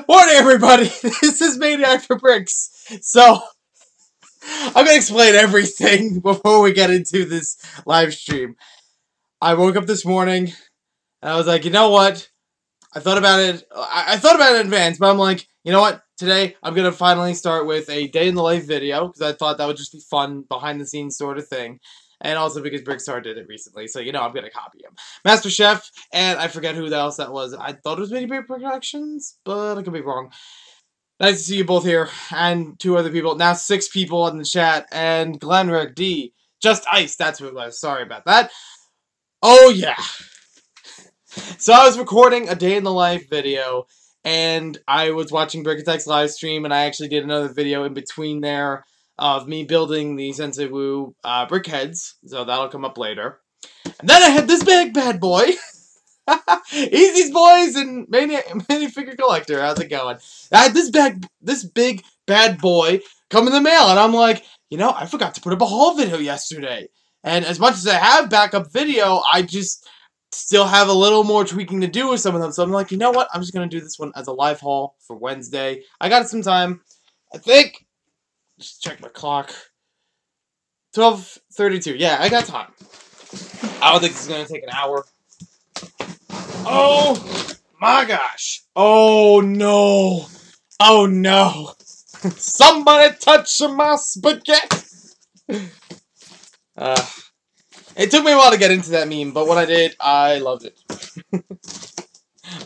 Morning, everybody! This is Maniac for Bricks. So, I'm going to explain everything before we get into this live stream. I woke up this morning, and I was like, you know what? I thought about it. I thought about it in advance, but I'm like, you know what? Today, I'm going to finally start with a day in the life video, because I thought that would just be fun, behind-the-scenes sort of thing. And also because Brickstar did it recently, so, you know, I'm going to copy him. Master Chef, and I forget who else that was. I thought it was Mini Bear Productions, but I could be wrong. Nice to see you both here, and 2 other people. Now 6 people in the chat, and Glenrick D. Just Ice, that's who it was. Sorry about that. Oh, yeah. So I was recording a day in the life video, and I was watching brickset's live stream, and I actually did another video in between there of me building the Sensei Wu brickheads, so that'll come up later. And then I had this big bad boy. Easy's boys and Mini Figure Collector, how's it going? I had this big bad boy come in the mail, and I'm like, you know, I forgot to put up a haul video yesterday. And as much as I have backup video, I just still have a little more tweaking to do with some of them. So I'm like, you know what? I'm just going to do this one as a live haul for Wednesday. I got some time. I think, just check my clock. 12:32. Yeah, I got time. I don't think this is going to take an hour. Oh my gosh. Oh no. Oh no. Somebody touch my spaghetti. It took me a while to get into that meme, but when I did, I loved it.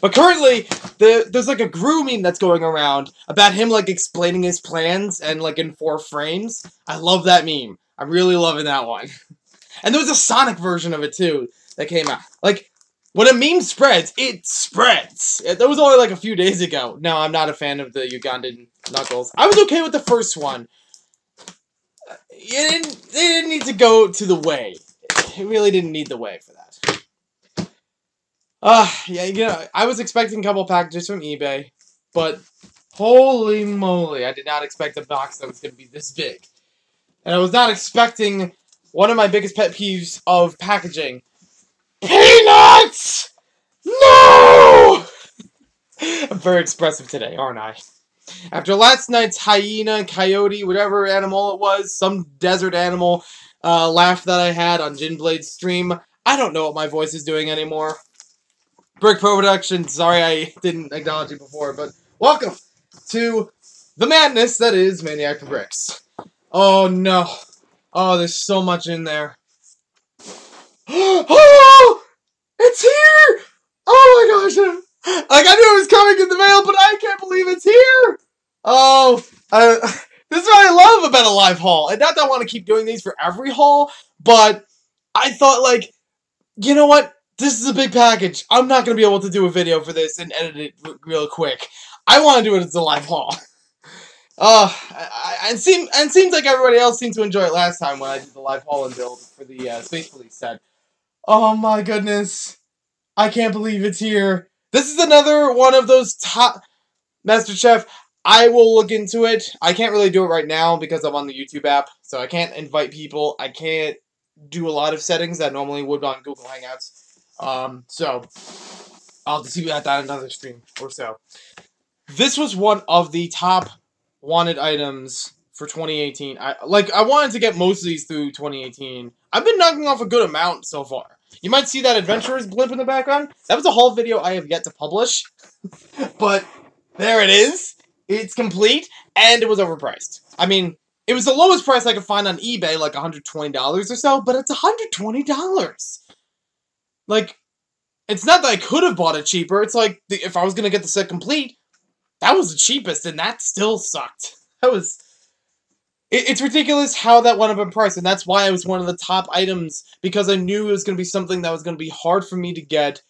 But currently, there's like a Gru meme that's going around about him like explaining his plans and like in 4 frames. I love that meme. I'm really loving that one. And there was a Sonic version of it too that came out. Like, when a meme spreads, it spreads. That was only like a few days ago. No, I'm not a fan of the Ugandan Knuckles. I was okay with the first one. They didn't need to go to the way. It really didn't need the way for that. Yeah, you know, I was expecting a couple packages from eBay, but holy moly, I did not expect a box that was going to be this big. And I was not expecting one of my biggest pet peeves of packaging. Peanuts! No! I'm very expressive today, aren't I? After last night's hyena, coyote, whatever animal it was, some desert animal laugh that I had on Ginblade's stream, I don't know what my voice is doing anymore. Brick Pro Productions, sorry I didn't acknowledge you before, but welcome to the madness that is Maniac for Bricks. Oh no. Oh, there's so much in there. Oh! It's here! Oh my gosh! Like, I knew it was coming in the mail, but I can't believe it's here! Oh, this is what I love about a live haul. And not that I want to keep doing these for every haul, but I thought, like, you know what? This is a big package. I'm not going to be able to do a video for this and edit it real quick. I want to do it as a live haul. And seems like everybody else seemed to enjoy it last time when I did the live haul and build for the Space Police set. Oh my goodness. I can't believe it's here. This is another one of those top... Master Chef, I will look into it. I can't really do it right now because I'm on the YouTube app, so I can't invite people. I can't do a lot of settings that I normally would on Google Hangouts. So, I'll have to see about that in another stream or so. This was one of the top wanted items for 2018. I wanted to get most of these through 2018. I've been knocking off a good amount so far. You might see that Adventurers blimp in the background. That was a haul video I have yet to publish. But there it is. It's complete, and it was overpriced. I mean, it was the lowest price I could find on eBay, like $120 or so, but it's $120. Like, it's not that I could have bought it cheaper. It's like, if I was going to get the set complete, that was the cheapest, and that still sucked. That was... It's ridiculous how that went up in price, and that's why it was one of the top items, because I knew it was going to be something that was going to be hard for me to get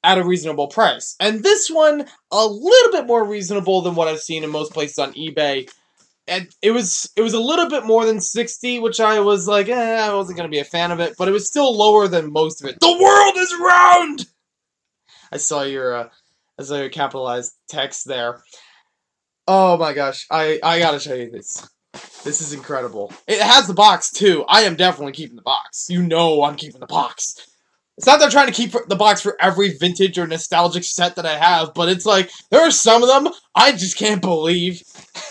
at a reasonable price. And this one, a little bit more reasonable than what I've seen in most places on eBay. And it was a little bit more than 60, which I was like, I wasn't going to be a fan of it, but it was still lower than most of it. The world is round! I saw your capitalized text there. Oh my gosh, I gotta show you this. This is incredible. It has the box, too. I am definitely keeping the box. You know I'm keeping the box. It's not that I'm trying to keep the box for every vintage or nostalgic set that I have, but it's like, there are some of them I just can't believe.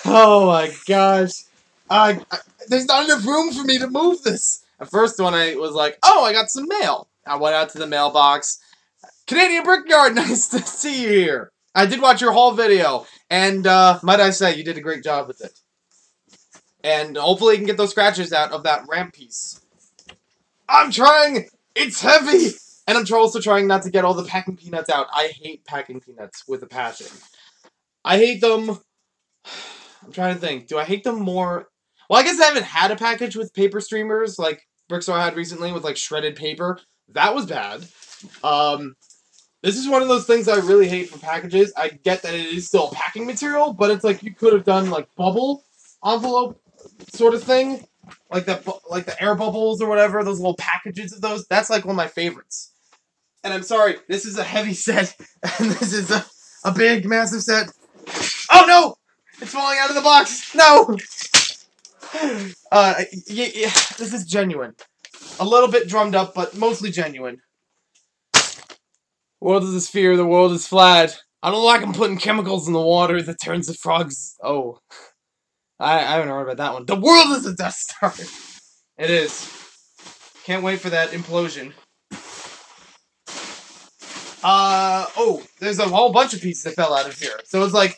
Oh my gosh. There's not enough room for me to move this. At first when I was like, oh, I got some mail. I went out to the mailbox. Canadian Brickyard, nice to see you here. I did watch your haul video, and might I say, you did a great job with it. And hopefully you can get those scratches out of that ramp piece. I'm trying! It's heavy! And I'm also trying not to get all the packing peanuts out. I hate packing peanuts with a passion. I hate them... I'm trying to think. Do I hate them more... Well, I guess I haven't had a package with paper streamers like Brickstore had recently with, like, shredded paper. That was bad. This is one of those things I really hate for packages. I get that it is still packing material, but it's like you could have done, like, bubble envelope sort of thing. Like the air bubbles or whatever, those little packages of those. That's, like, one of my favorites. And I'm sorry, this is a heavy set, and this is a big, massive set. Oh, no! It's falling out of the box! No! Yeah, this is genuine. A little bit drummed up, but mostly genuine. The world is a sphere, the world is flat. I don't like them putting chemicals in the water that turns the frogs... Oh. I haven't heard about that one. The world is a Death Star! It is. Can't wait for that implosion. Oh, there's a whole bunch of pieces that fell out of here. So it's like,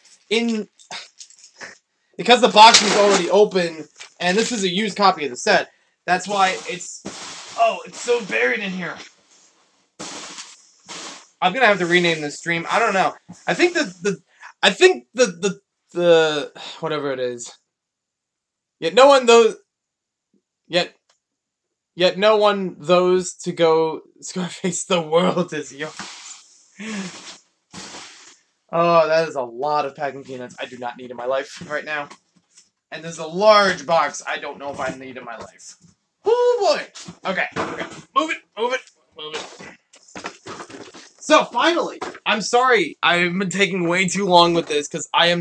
because the box was already open, and this is a used copy of the set, that's why it's so buried in here. I'm gonna have to rename this stream. I don't know. I think the whatever it is. Yet no one those to go Scarface, the world is yours. Oh, that is a lot of packing peanuts I do not need in my life right now. And there's a large box I don't know if I need in my life. Oh boy! Okay. Move it. So, finally! I'm sorry I've been taking way too long with this, because I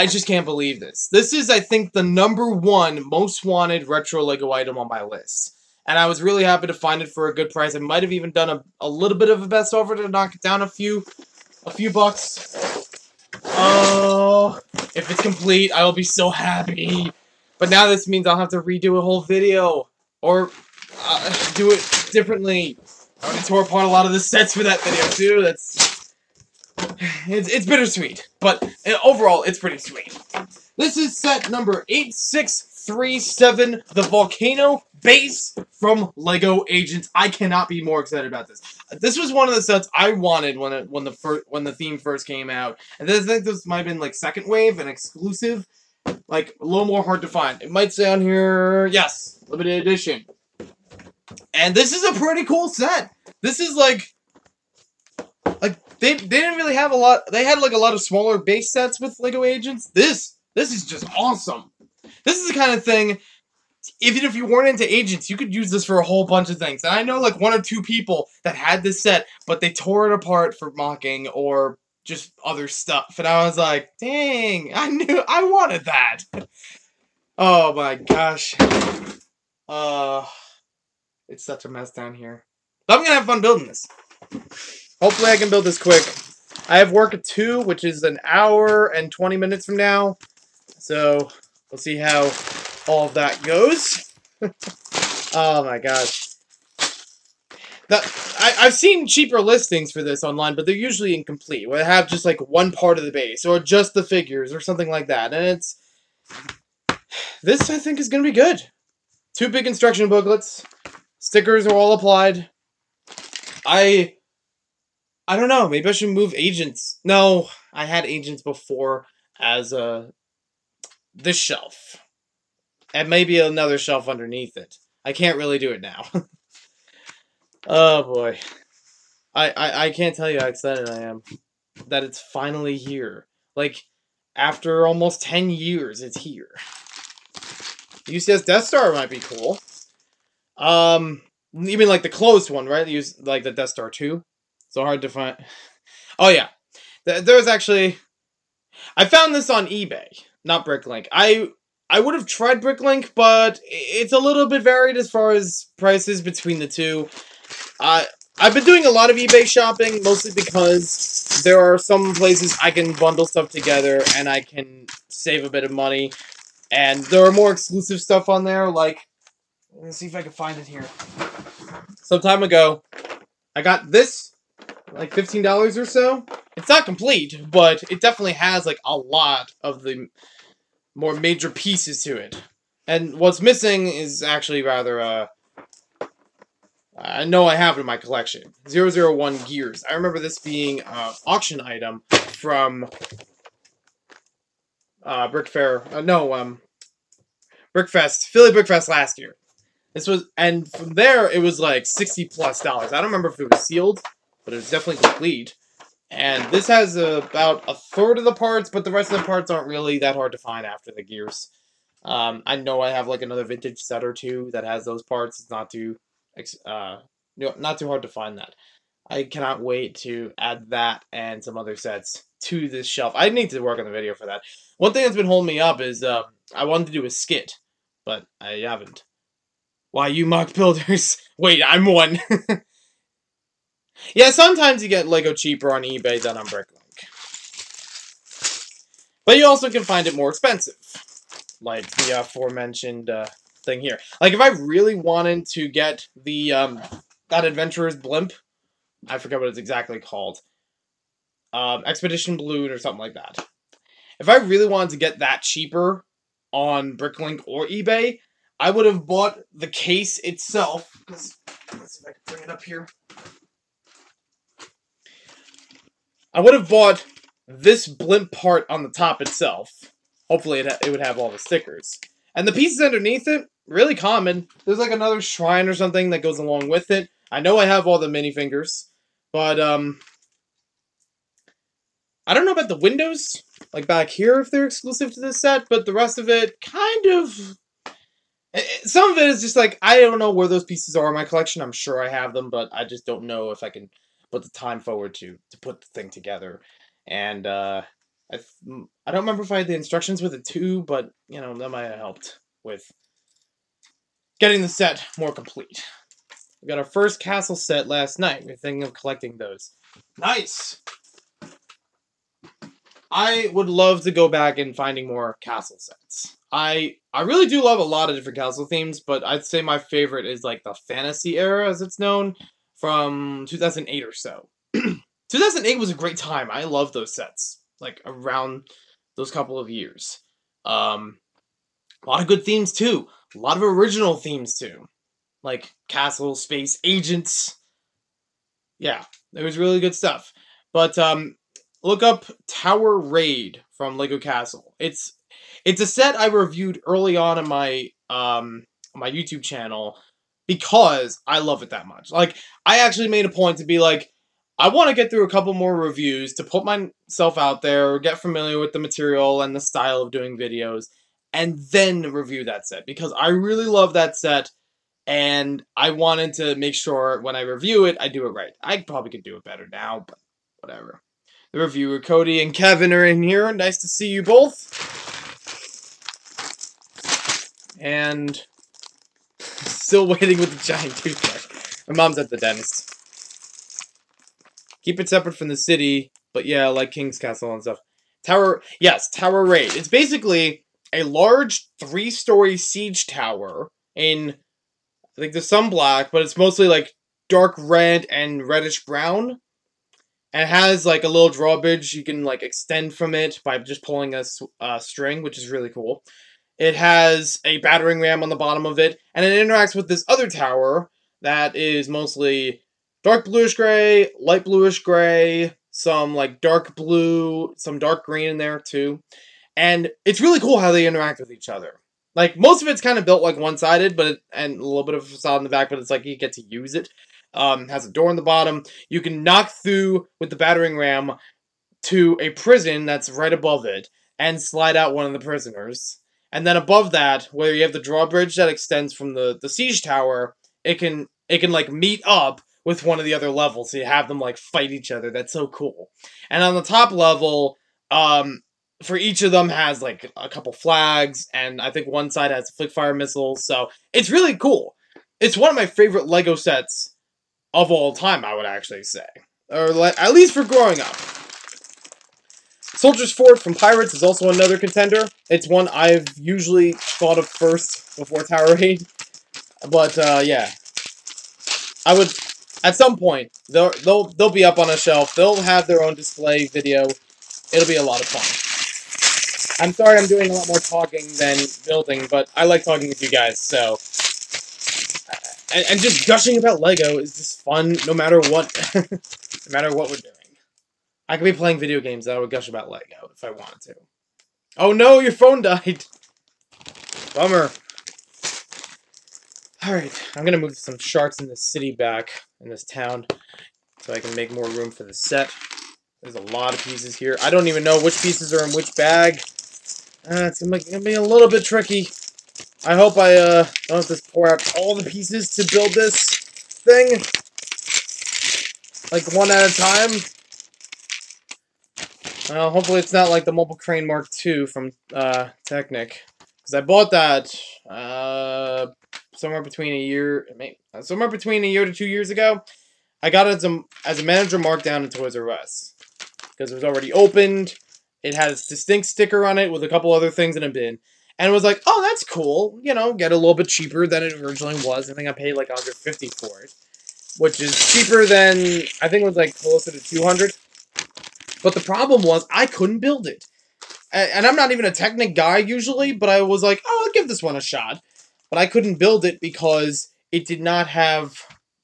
just can't believe this. This is, I think, the #1 most wanted retro LEGO item on my list. And I was really happy to find it for a good price. I might have even done a little bit of a best offer to knock it down a few bucks. Oh, if it's complete, I will be so happy. But now this means I'll have to redo a whole video. Or do it differently. I already tore apart a lot of the sets for that video, too. It's bittersweet. But overall, it's pretty sweet. This is set number 8637, the Volcano Base from LEGO Agents. I cannot be more excited about this. This was one of the sets I wanted when the theme first came out. And I think this might have been like second wave and exclusive. Like, a little more hard to find. It might say on here, yes, limited edition. And this is a pretty cool set. This is like they didn't really have a lot. They had like a lot of smaller base sets with LEGO Agents. This is just awesome. This is the kind of thing, even if you weren't into Agents, you could use this for a whole bunch of things. And I know like 1 or 2 people that had this set, but they tore it apart for mocking or just other stuff. And I was like, dang, I knew I wanted that. Oh my gosh. It's such a mess down here. But I'm gonna have fun building this. Hopefully I can build this quick. I have work at 2, which is an hour and 20 minutes from now. So, we'll see how all of that goes. Oh my gosh. I've seen cheaper listings for this online, but they're usually incomplete. Where they have just like one part of the base, or just the figures, or something like that. And this I think is going to be good. 2 big instruction booklets. Stickers are all applied. I don't know, maybe I should move Agents. No, I had Agents before as this shelf. And maybe another shelf underneath it. I can't really do it now. Oh boy. I can't tell you how excited I am that it's finally here. Like, after almost 10 years, it's here. UCS Death Star might be cool. You mean like the closed one, right? Use like the Death Star 2. So hard to find. Oh yeah, there's actually. I found this on eBay, not Bricklink. I would have tried Bricklink, but it's a little bit varied as far as prices between the two. I've been doing a lot of eBay shopping, mostly because there are some places I can bundle stuff together and I can save a bit of money. And there are more exclusive stuff on there, like, let's see if I can find it here. Some time ago, I got this, like $15 or so. It's not complete, but it definitely has, like, a lot of the more major pieces to it. And what's missing is actually rather, I know I have it in my collection. 001 Gears. I remember this being an auction item from Brickfest, Philly Brickfest last year. This was, and from there, it was like $60+. I don't remember if it was sealed, but it was definitely complete. And this has about a third of the parts, but the rest of the parts aren't really that hard to find after the gears. I know I have like another vintage set or two that has those parts. It's not too not too hard to find that. I cannot wait to add that and some other sets to this shelf. I need to work on the video for that. One thing that's been holding me up is I wanted to do a skit, but I haven't. Why, you mock builders? Wait, I'm one. Yeah, sometimes you get Lego cheaper on eBay than on Bricklink. But you also can find it more expensive. Like the aforementioned thing here. Like, if I really wanted to get the, that Adventurer's Blimp, I forget what it's exactly called. Expedition Balloon or something like that. If I really wanted to get that cheaper on Bricklink or eBay, I would have bought the case itself. Let's see if I can bring it up here. I would have bought this blimp part on the top itself. Hopefully it would have all the stickers. And the pieces underneath it, really common. There's like another shrine or something that goes along with it. I know I have all the minifigures, but I don't know about the windows, like back here, if they're exclusive to this set, but the rest of it, kind of... Some of it is just like, I don't know where those pieces are in my collection. I'm sure I have them, but I just don't know if I can put the time forward to put the thing together. And I don't remember if I had the instructions with it too, but, you know, that might have helped with getting the set more complete. We got our first castle set last night. We're thinking of collecting those. Nice! I would love to go back and finding more castle sets. I really do love a lot of different castle themes, but I'd say my favorite is like the fantasy era, as it's known, from 2008 or so. 2008 was a great time. I love those sets, like around those couple of years. A lot of good themes too. A lot of original themes too, like castle, space, agents. Yeah, it was really good stuff. But look up Tower Raid from Lego Castle. It's a set I reviewed early on in my my YouTube channel because I love it that much. Like, I actually made a point to be like, I want to get through a couple more reviews to put myself out there, get familiar with the material and the style of doing videos, and then review that set because I really love that set and I wanted to make sure when I review it, I do it right. I probably could do it better now, but whatever. The reviewer, Cody and Kevin, are in here. Nice to see you both. And still waiting with the giant toothbrush. My mom's at the dentist. Keep it separate from the city, but yeah, like King's Castle and stuff. Tower Raid. It's basically a large 3-story siege tower in, I think there's some black, but it's mostly like dark red and reddish brown. And it has like a little drawbridge you can like extend from it by just pulling a string, which is really cool. It has a battering ram on the bottom of it, and it interacts with this other tower that is mostly dark bluish gray, light bluish gray, some like dark blue, some dark green in there too. And it's really cool how they interact with each other. Like, most of it's kind of built like one-sided, and a little bit of a facade in the back, but it's like you get to use it. Has a door on the bottom. You can knock through with the battering ram to a prison that's right above it, and slide out one of the prisoners. And then above that, where you have the drawbridge that extends from the siege tower, it can like meet up with one of the other levels, so you have them like fight each other. That's so cool. And on the top level, for each of them has like a couple flags, and I think one side has flick fire missiles, so it's really cool. It's one of my favorite Lego sets of all time, I would actually say. Or at least for growing up. Soldier's Fort from Pirates is also another contender. It's one I've usually thought of first before Tower Raid. But, yeah. I would, at some point, they'll be up on a shelf. They'll have their own display video. It'll be a lot of fun. I'm sorry I'm doing a lot more talking than building, but I like talking with you guys, so... And just gushing about LEGO is just fun, no matter what, no matter what we're doing. I could be playing video games that I would gush about LEGO if I wanted to. Oh no, your phone died! Bummer. Alright, I'm gonna move some sharks in this city back, in this town, so I can make more room for the set. There's a lot of pieces here. I don't even know which pieces are in which bag. It's gonna be a little bit tricky. I hope I don't have to pour out all the pieces to build this thing. Like, one at a time. Well, hopefully it's not like the Mobile Crane Mark II from Technic. Because I bought that somewhere between a year to 2 years ago. I got it as a manager markdown in Toys R Us. Because it was already opened. It had its distinct sticker on it with a couple other things in a bin. And it was like, oh, that's cool. You know, get a little bit cheaper than it originally was. I think I paid like $150 for it. Which is cheaper than, I think it was like closer to $200. But the problem was, I couldn't build it. And I'm not even a Technic guy usually, but I was like, oh, I'll give this one a shot. But I couldn't build it because it did not have...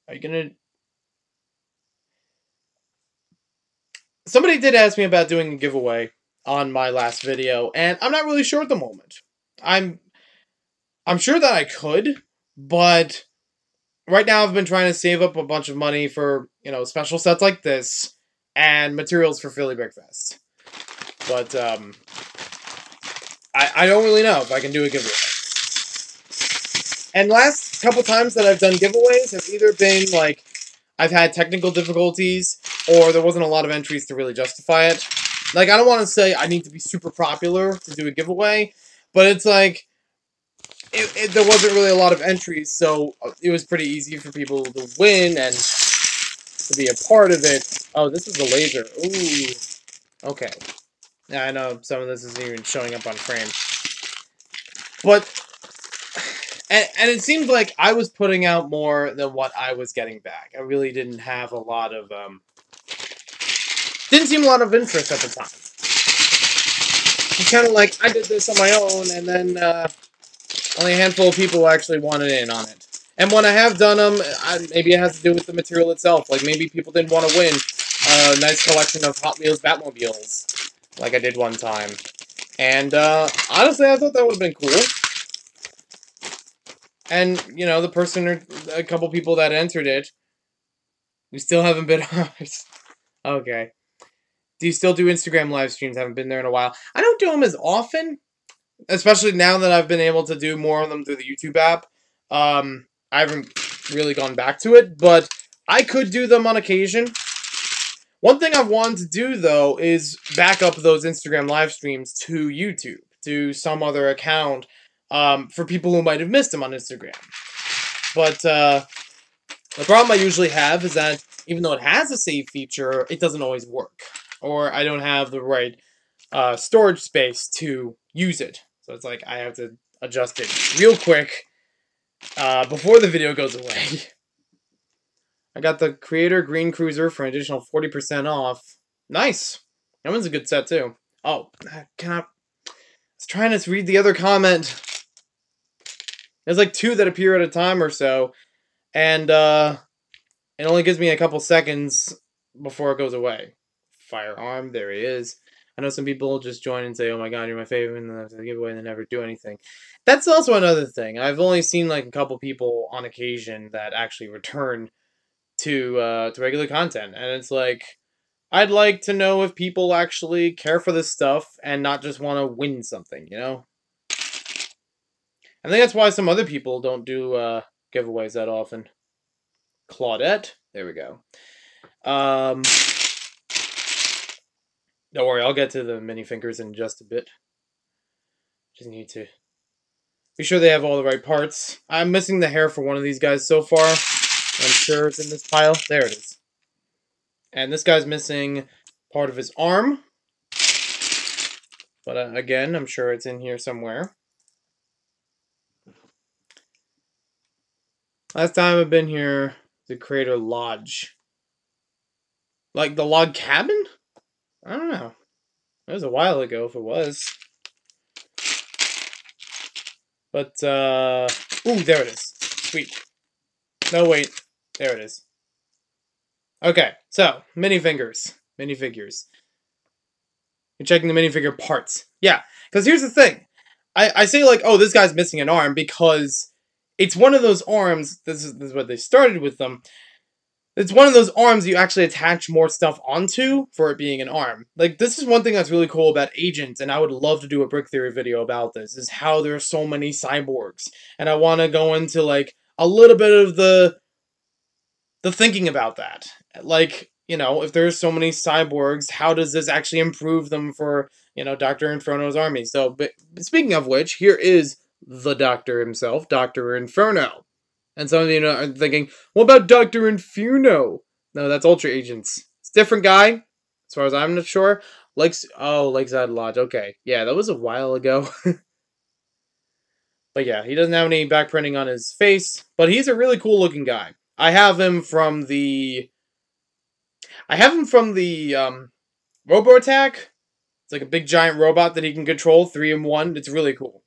Are you gonna... Somebody did ask me about doing a giveaway on my last video, and I'm not really sure at the moment. I'm sure that I could, but right now I've been trying to save up a bunch of money for, you know, special sets like this and materials for Philly Brick Fest. But I don't really know if I can do a giveaway. And last couple times that I've done giveaways have either been like I've had technical difficulties or there wasn't a lot of entries to really justify it. Like, I don't want to say I need to be super popular to do a giveaway, but it's like, there wasn't really a lot of entries, so it was pretty easy for people to win and to be a part of it. Oh, this is a laser. Ooh. Okay. Yeah, I know some of this isn't even showing up on frame. But, and it seemed like I was putting out more than what I was getting back. I really didn't have a lot of, didn't seem a lot of interest at the time. It's kind of like, I did this on my own, and then, only a handful of people actually wanted in on it. And when I have done them, maybe it has to do with the material itself. Like, maybe people didn't want to win a nice collection of Hot Wheels Batmobiles, like I did one time. And, honestly, I thought that would have been cool. And, you know, the person or a couple people that entered it, we still haven't been ours. Okay. Do you still do Instagram live streams? Haven't been there in a while. I don't do them as often, especially now that I've been able to do more of them through the YouTube app. I haven't really gone back to it, but I could do them on occasion. One thing I've wanted to do, though, is back up those Instagram live streams to YouTube, to some other account, for people who might have missed them on Instagram. But the problem I usually have is that even though it has a save feature, it doesn't always work. Or I don't have the right storage space to use it. So it's like I have to adjust it real quick before the video goes away. I got the Creator Green Cruiser for an additional 40% off. Nice. That one's a good set too. Oh, I was trying to read the other comment. There's like 2 that appear at a time or so. And it only gives me a couple seconds before it goes away. Firearm, there he is. I know some people just join and say, oh my god, you're my favorite, and then they give away and they never do anything. That's also another thing. I've only seen like a couple people on occasion that actually return to regular content. And it's like, I'd like to know if people actually care for this stuff and not just want to win something, you know? I think that's why some other people don't do giveaways that often. Claudette, there we go. Don't worry, I'll get to the minifingers in just a bit. Just need to be sure they have all the right parts. I'm missing the hair for one of these guys so far. I'm sure it's in this pile. There it is. And this guy's missing part of his arm. But again, I'm sure it's in here somewhere. Last time I've been here, the Crater Lodge. Like the log cabin? I don't know. That was a while ago if it was. But, ooh, there it is. Sweet. No, wait. There it is. Okay, so, minifigures. Minifigures. You're checking the minifigure parts. Yeah, because here's the thing. I say, like, oh, this guy's missing an arm because it's one of those arms, this is what they started with them, it's one of those arms you actually attach more stuff onto for it being an arm. Like, this is one thing that's really cool about Agents, and I would love to do a Brick Theory video about this, is how there are so many cyborgs. And I want to go into, like, a little bit of the thinking about that. Like, you know, if there's so many cyborgs, how does this actually improve them for, you know, Dr. Inferno's army? So, but speaking of which, here is the Doctor himself, Dr. Inferno. And some of you are thinking, what about Dr. Inferno? No, that's Ultra Agents. It's a different guy, as far as I'm not sure. Lakeside Lodge. Okay. Yeah, that was a while ago. But yeah, he doesn't have any backprinting on his face, but he's a really cool looking guy. I have him from the Robo Attack. It's like a big giant robot that he can control 3 in 1. It's really cool.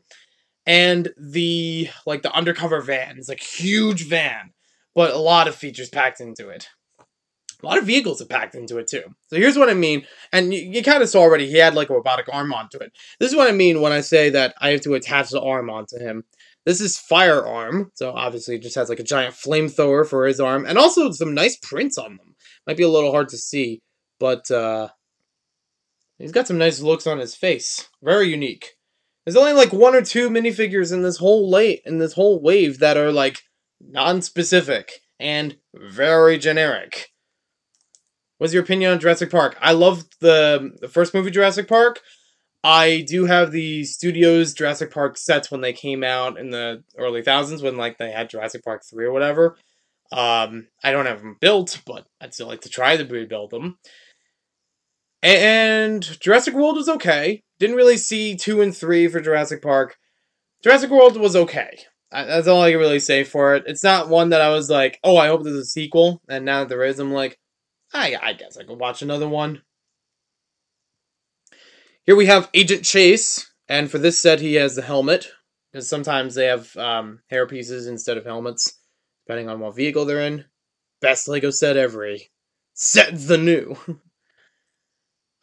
And the undercover van is like a huge van, but a lot of features packed into it. A lot of vehicles are packed into it too. So here's what I mean, and you kind of saw already, he had like a robotic arm onto it. This is what I mean when I say that I have to attach the arm onto him. This is Firearm, so obviously it just has like a giant flamethrower for his arm, and also some nice prints on them. Might be a little hard to see, but he's got some nice looks on his face. Very unique. There's only like 1 or 2 minifigures in this whole wave that are like non-specific and very generic. What's your opinion on Jurassic Park? I loved the first movie, Jurassic Park. I do have the studio's Jurassic Park sets when they came out in the early thousands, when like they had Jurassic Park 3 or whatever. I don't have them built, but I'd still like to try to rebuild them. And Jurassic World was okay. Didn't really see 2 and 3 for Jurassic Park. Jurassic World was okay. That's all I can really say for it. It's not one that I was like, oh, I hope there's a sequel. And now that there is, I'm like, I guess I could watch another one. Here we have Agent Chase. And for this set, he has the helmet. Because sometimes they have hair pieces instead of helmets, depending on what vehicle they're in. Best LEGO set ever. Set the new.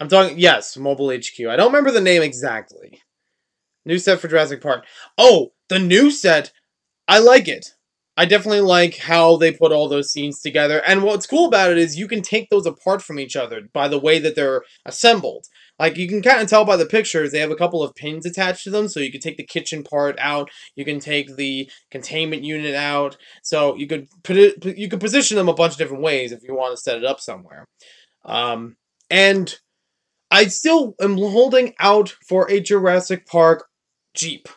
I'm talking, yes, Mobile HQ. I don't remember the name exactly. New set for Jurassic Park. Oh, the new set, I like it. I definitely like how they put all those scenes together. And what's cool about it is you can take those apart from each other by the way that they're assembled. Like, you can kind of tell by the pictures, they have a couple of pins attached to them, so you can take the kitchen part out, you can take the containment unit out, so you could position them a bunch of different ways if you want to set it up somewhere. And I still am holding out for a Jurassic Park Jeep.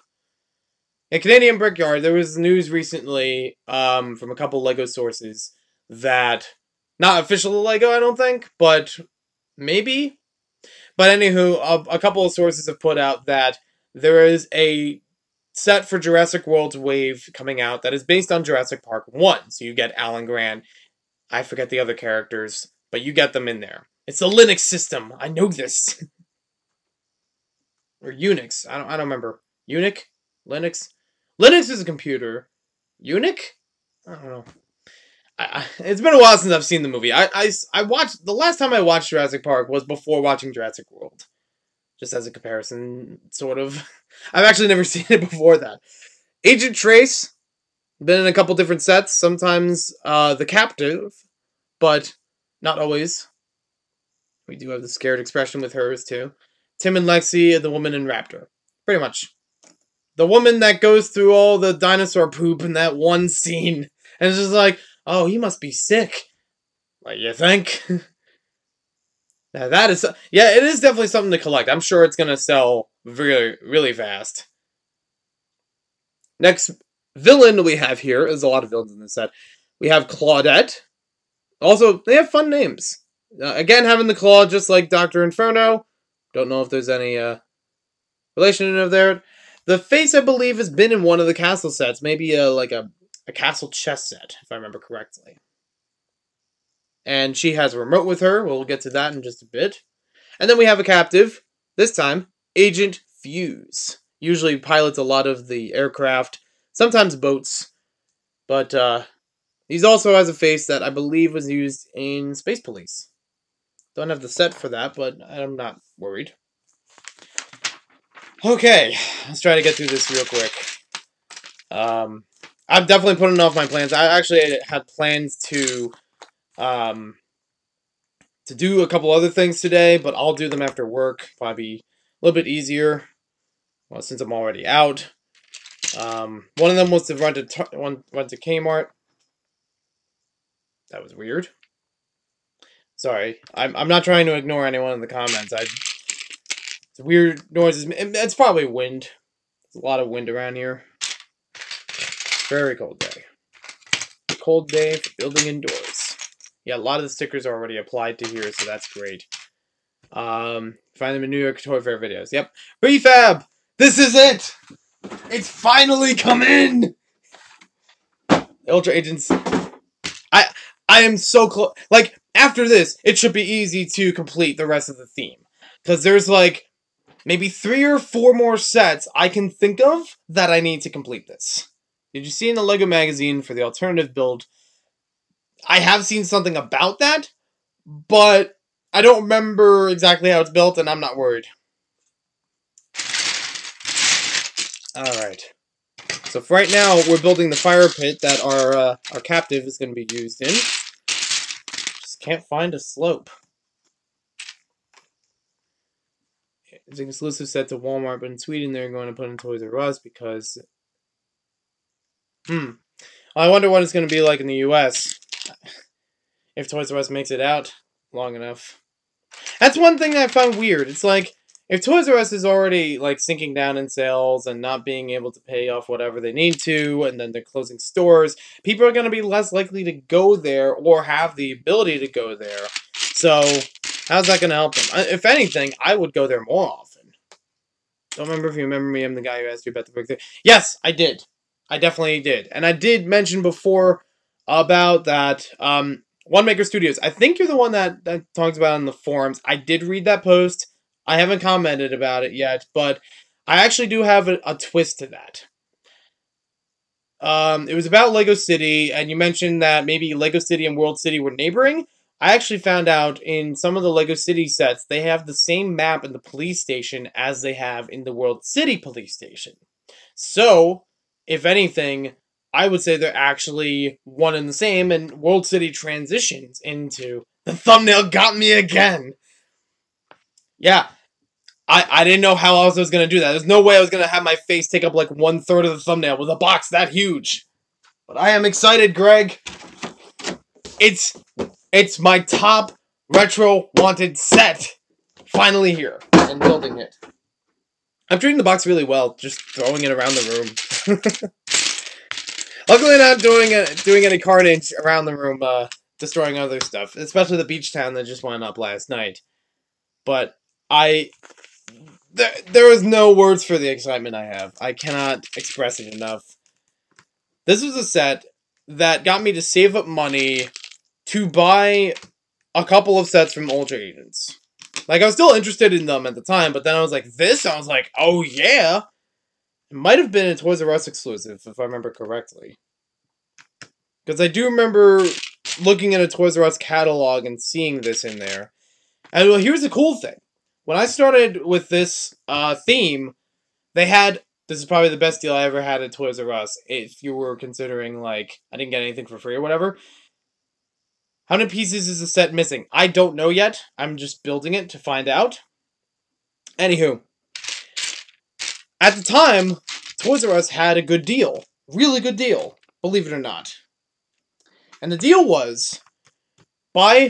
At Canadian Brickyard, there was news recently from a couple LEGO sources that, not official LEGO, I don't think, but maybe. But anywho, a couple of sources have put out that there is a set for Jurassic World's Wave coming out that is based on Jurassic Park 1. So you get Alan Grant, I forget the other characters, but you get them in there. It's a Linux system. I know this. Or Unix. I don't remember. Unix? Linux? Linux is a computer. Unix? I don't know. It's been a while since I've seen the movie. I watched, the last time I watched Jurassic Park was before watching Jurassic World. Just as a comparison, sort of. I've actually never seen it before that. Agent Trace. Been in a couple different sets. Sometimes the captive, but not always. We do have the scared expression with hers, too. Tim and Lexi, the woman in Raptor. Pretty much. The woman that goes through all the dinosaur poop in that one scene. And it's just like, oh, he must be sick. Like, you think? Now that is... Yeah, it is definitely something to collect. I'm sure it's going to sell really, really fast. Next villain we have here, there's a lot of villains in this set. We have Claudette. Also, they have fun names. Again, having the claw just like Dr. Inferno. Don't know if there's any relation of there. The face, I believe, has been in one of the castle sets. Maybe like a castle chess set, if I remember correctly. And she has a remote with her. We'll get to that in just a bit. And then we have a captive. This time, Agent Fuse. Usually pilots a lot of the aircraft, sometimes boats. But he's also has a face that I believe was used in Space Police. Don't have the set for that, but I'm not worried. Okay, let's try to get through this real quick. I'm definitely putting off my plans. I actually had plans to do a couple other things today, but I'll do them after work. Probably a little bit easier. Well, since I'm already out. One of them was to run to Kmart. That was weird. Sorry, I'm not trying to ignore anyone in the comments. It's weird noises. It's probably wind. There's a lot of wind around here. Very cold day. Cold day for building indoors. Yeah, a lot of the stickers are already applied to here, so that's great. Find them in New York Toy Fair videos. Yep. Prefab! This is it! It's finally come in! Ultra Agents. I am so close. Like, after this, it should be easy to complete the rest of the theme. Because there's, like, maybe 3 or 4 more sets I can think of that I need to complete this. Did you see in the LEGO magazine for the alternative build? I have seen something about that, but I don't remember exactly how it's built, and I'm not worried. Alright. So for right now, we're building the fire pit that our captive is going to be used in. Just can't find a slope. It's an exclusive set to Walmart, but in Sweden they're going to put in Toys R Us because... I wonder what it's going to be like in the US. If Toys R Us makes it out long enough. That's one thing that I found weird. It's like, if Toys R Us is already, like, sinking down in sales and not being able to pay off whatever they need to, and then they're closing stores, people are going to be less likely to go there or have the ability to go there. So, how's that going to help them? If anything, I would go there more often. Don't remember if you remember me. I'm the guy who asked you about the brick thing. Yes, I did. I definitely did. And I did mention before about that, One Maker Studios. I think you're the one that talks about it in the forums. I did read that post. I haven't commented about it yet, but I actually do have a twist to that. It was about Lego City, and you mentioned that maybe Lego City and World City were neighboring. I actually found out in some of the Lego City sets, they have the same map in the police station as they have in the World City police station. So, if anything, I would say they're actually one and the same, and World City transitions into... The thumbnail got me again! Yeah, I didn't know how else I was going to do that. There's no way I was going to have my face take up like 1/3 of the thumbnail with a box that huge. But I am excited, Greg. It's my top retro wanted set. Finally here, and building it. I'm treating the box really well, just throwing it around the room. Luckily not doing any carnage around the room, destroying other stuff. Especially the beach town that just went up last night. But there is no words for the excitement I have. I cannot express it enough. This was a set that got me to save up money to buy a couple of sets from Ultra Agents. Like, I was still interested in them at the time, but then I was like, I was like, oh yeah! It might have been a Toys R Us exclusive, if I remember correctly. Because I do remember looking at a Toys R Us catalog and seeing this in there. And well, here's the cool thing. When I started with this theme, they had... This is probably the best deal I ever had at Toys R Us, if you were considering, like, I didn't get anything for free or whatever. How many pieces is the set missing? I don't know yet. I'm just building it to find out. Anywho. At the time, Toys R Us had a good deal. Really good deal. Believe it or not. And the deal was, buy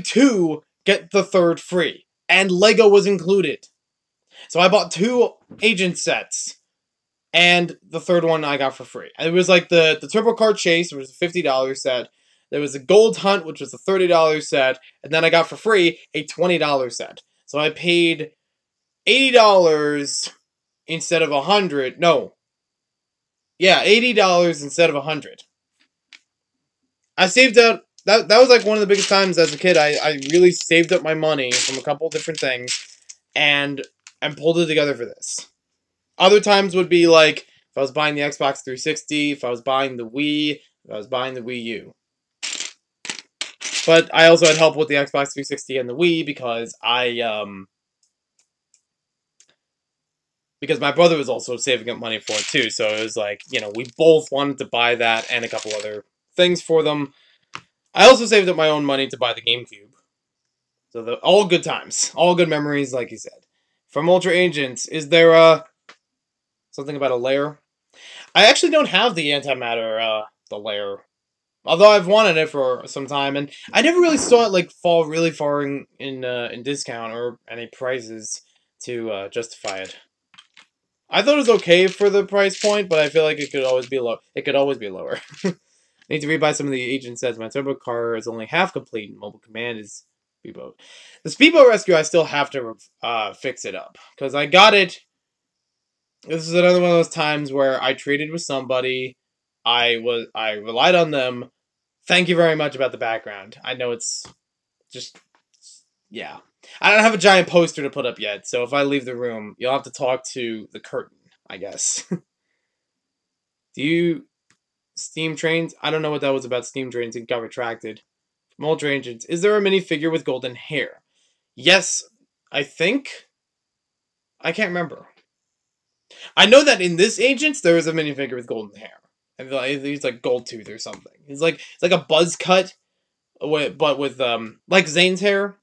two, get the third free. And Lego was included. So I bought 2 agent sets. and the third one I got for free. It was like the Turbo Car Chase, which was a $50 set. There was a Gold Hunt, which was a $30 set, and then I got for free a $20 set. So I paid $80 instead of $100. No. Yeah, $80 instead of $100. I saved up. That was like one of the biggest times as a kid. I really saved up my money from a couple different things and pulled it together for this. Other times would be like if I was buying the Xbox 360, if I was buying the Wii, if I was buying the Wii U. But I also had help with the Xbox 360 and the Wii because because my brother was also saving up money for it too. So it was like, we both wanted to buy that and a couple other things for them. I also saved up my own money to buy the GameCube. So all good times. All good memories, like you said. From Ultra Agents, is there something about a layer? I actually don't have the antimatter, the layer. Although I've wanted it for some time, and I never really saw it fall really far in discount or any prices to justify it. I thought it was okay for the price point, but I feel like it could always be low. It could always be lower. I need to rebuy some of the agent sets. My turbo car is only half complete, and mobile command is speedboat. The speedboat rescue, I still have to fix it up because I got it. This is another one of those times where I traded with somebody. I relied on them. Thank you very much about the background. I know it's just, yeah. I don't have a giant poster to put up yet, so if I leave the room, you'll have to talk to the curtain, I guess. Do you steam trains? I don't know what that was about steam trains. It got retracted. From Ultra Agents, is there a minifigure with golden hair? Yes, I think. I can't remember. I know that in this Agents, there was a minifigure with golden hair. I feel like he's like Gold Tooth or something. It's like a buzz cut, but with like Zane's hair,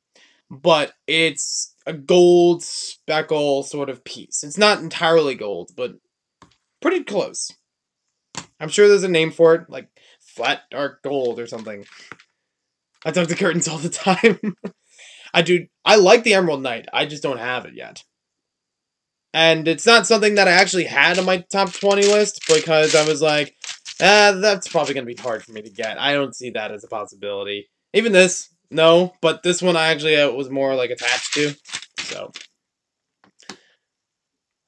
but it's a gold speckle sort of piece. It's not entirely gold, but pretty close. I'm sure there's a name for it, like flat dark gold or something. I talk to curtains all the time. I like the Emerald Knight. I just don't have it yet. And it's not something that I actually had on my top 20 list because I was like, that's probably going to be hard for me to get. I don't see that as a possibility. Even this, no, but this one I actually was more like attached to. So,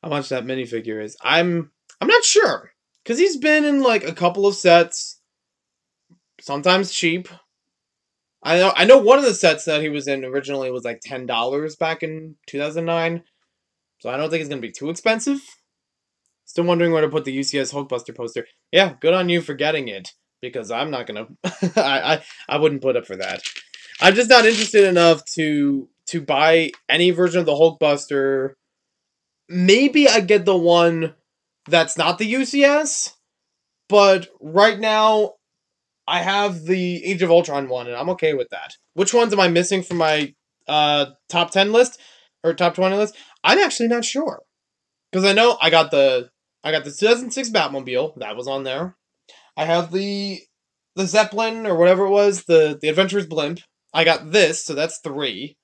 how much that minifigure is, I'm not sure because he's been in like a couple of sets, sometimes cheap. I know one of the sets that he was in originally was like $10 back in 2009. So I don't think it's going to be too expensive. Still wondering where to put the UCS Hulkbuster poster. Yeah, good on you for getting it. Because I'm not going to... I wouldn't put up for that. I'm just not interested enough to buy any version of the Hulkbuster. Maybe I get the one that's not the UCS. But right now, I have the Age of Ultron one, and I'm okay with that. Which ones am I missing from my top 10 list? Or top 20 list? I'm actually not sure. Because I know I got the 2006 Batmobile. That was on there. I have the Zeppelin, or whatever it was. The Adventurer's Blimp. I got this, so that's 3.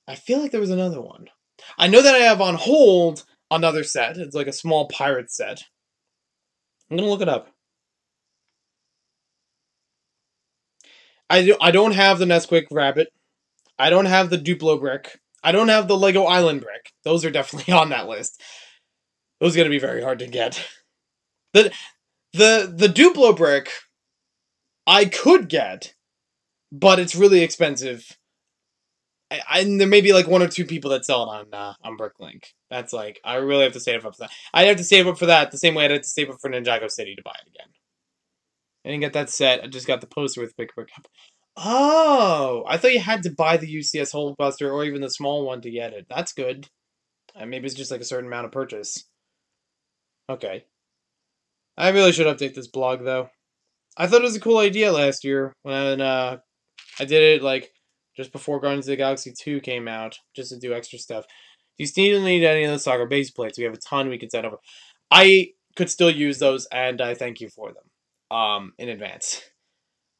I feel like there was another one. I know that I have on hold another set. It's like a small pirate set. I'm going to look it up. I don't have the Nesquik Rabbit. I don't have the Duplo Brick. I don't have the Lego Island Brick. Those are definitely on that list. Those are going to be very hard to get. The Duplo Brick, I could get, but it's really expensive. And there may be like 1 or 2 people that sell it on Bricklink. That's like, I really have to save up for that. I'd have to save up for that the same way I'd have to save up for Ninjago City to buy it again. I didn't get that set. I just got the poster with Big Brick. Oh, I thought you had to buy the UCS Hulkbuster or even the small one to get it. That's good. Maybe it's just like a certain amount of purchase. Okay. I really should update this blog, though. I thought it was a cool idea last year when I did it, like, just before Guardians of the Galaxy 2 came out, just to do extra stuff. Do you still need any of the Soccer base plates? We have a ton we can send over. I could still use those, and I thank you for them in advance.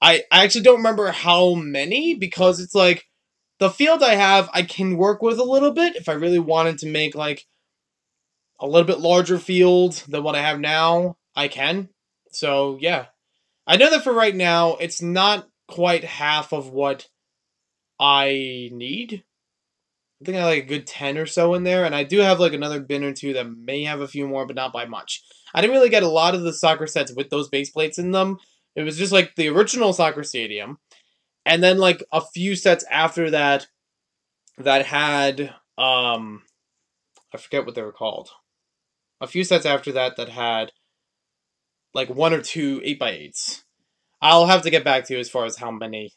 I actually don't remember how many, because it's like, the field I have, I can work with a little bit if I really wanted to make, like, a little bit larger field than what I have now, I can. So, yeah. I know that for right now, it's not quite half of what I need. I think I have like a good 10 or so in there, and I do have like another bin or two that may have a few more, but not by much. I didn't really get a lot of the soccer sets with those base plates in them. It was just like the original soccer stadium, and then like a few sets after that that had I forget what they were called. A few sets after that that had like one or two 8x8s. I'll have to get back to you as far as how many.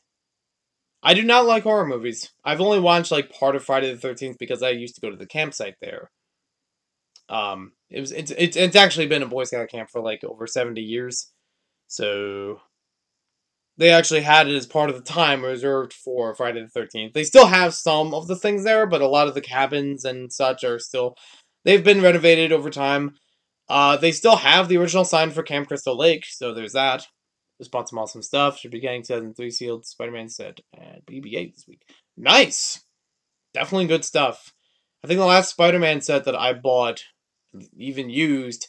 I do not like horror movies. I've only watched like part of Friday the 13th because I used to go to the campsite there. It's actually been a Boy Scout camp for like over 70 years. So they actually had it as part of the time reserved for Friday the 13th. They still have some of the things there, but a lot of the cabins and such are still, they've been renovated over time. They still have the original sign for Camp Crystal Lake, so there's that. Just bought some awesome stuff. Should be getting 2003 sealed Spider-Man set at BB-8 this week. Nice! Definitely good stuff. I think the last Spider-Man set that I bought, even used,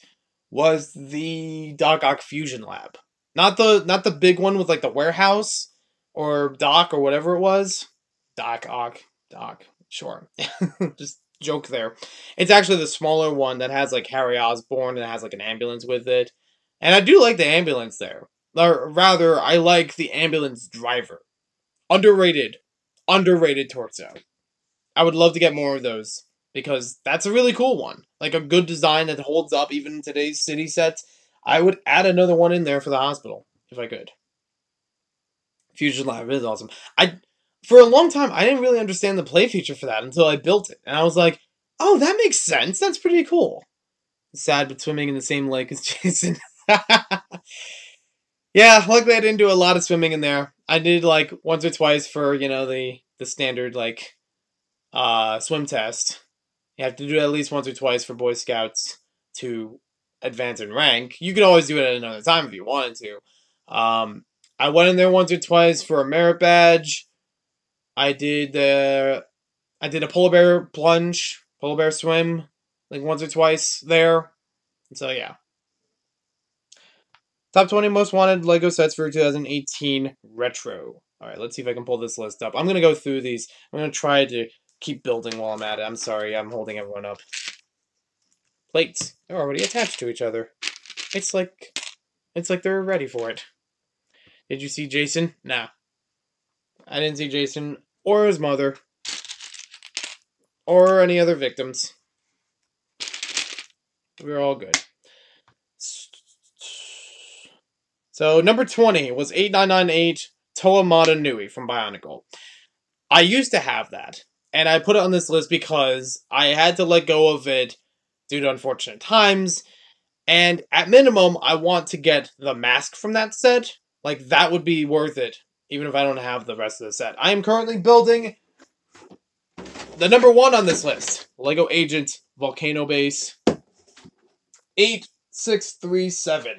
was the Doc Ock Fusion Lab. Not the big one with like the warehouse or Doc or whatever it was. Doc Ock. Doc. Sure. Just joke there. It's actually the smaller one that has like Harry Osborn and it has like an ambulance with it. And I do like the ambulance there. Or rather, I like the ambulance driver. Underrated. Underrated torso. I would love to get more of those. Because that's a really cool one. Like a good design that holds up even in today's city sets. I would add another one in there for the hospital. If I could. Fusion Lab is awesome. For a long time, I didn't really understand the play feature for that until I built it. And I was like, oh, that makes sense. That's pretty cool. Sad, but swimming in the same lake as Jason. Yeah, luckily I didn't do a lot of swimming in there. I did like once or twice for, you know, the standard like swim test. You have to do it at least once or twice for Boy Scouts to advance in rank. You could always do it at another time if you wanted to. I went in there once or twice for a merit badge. I did a polar bear plunge, polar bear swim, like once or twice there. So yeah. Top 20 most wanted LEGO sets for 2018 retro. Alright, let's see if I can pull this list up. I'm going to go through these. I'm going to try to keep building while I'm at it. I'm sorry, I'm holding everyone up. Plates. They're already attached to each other. It's like they're ready for it. Did you see Jason? Nah. I didn't see Jason or his mother. Or any other victims. We're all good. So, number 20 was 8998 Toa Mata Nui from Bionicle. I used to have that. And I put it on this list because I had to let go of it due to unfortunate times. And at minimum, I want to get the mask from that set. Like, that would be worth it, even if I don't have the rest of the set. I am currently building the number 1 on this list. LEGO Agent Volcano Base 8637.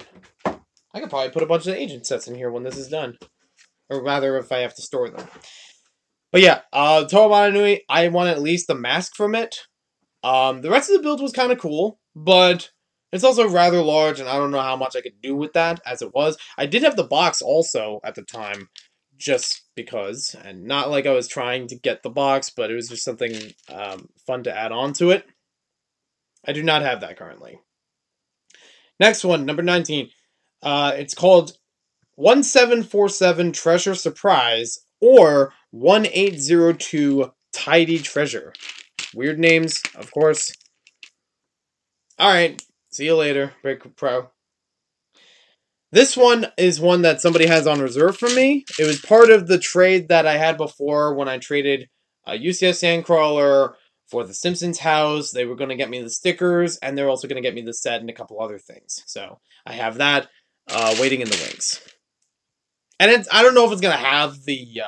I could probably put a bunch of agent sets in here when this is done. Or rather, if I have to store them. But yeah, Toa Mata Nui, I want at least the mask from it. The rest of the build was kind of cool, but it's also rather large, and I don't know how much I could do with that, as it was. I did have the box also at the time, just because, and not like I was trying to get the box, but it was just something fun to add on to it. I do not have that currently. Next one, number 19. It's called 1747 Treasure Surprise or 1802 Tidy Treasure. Weird names, of course. Alright, see you later, Brick Pro. This one is one that somebody has on reserve for me. It was part of the trade that I had before when I traded a UCS Sandcrawler for the Simpsons house. They were going to get me the stickers, and they're also going to get me the set and a couple other things. So, I have that waiting in the wings. And I don't know if it's going to have the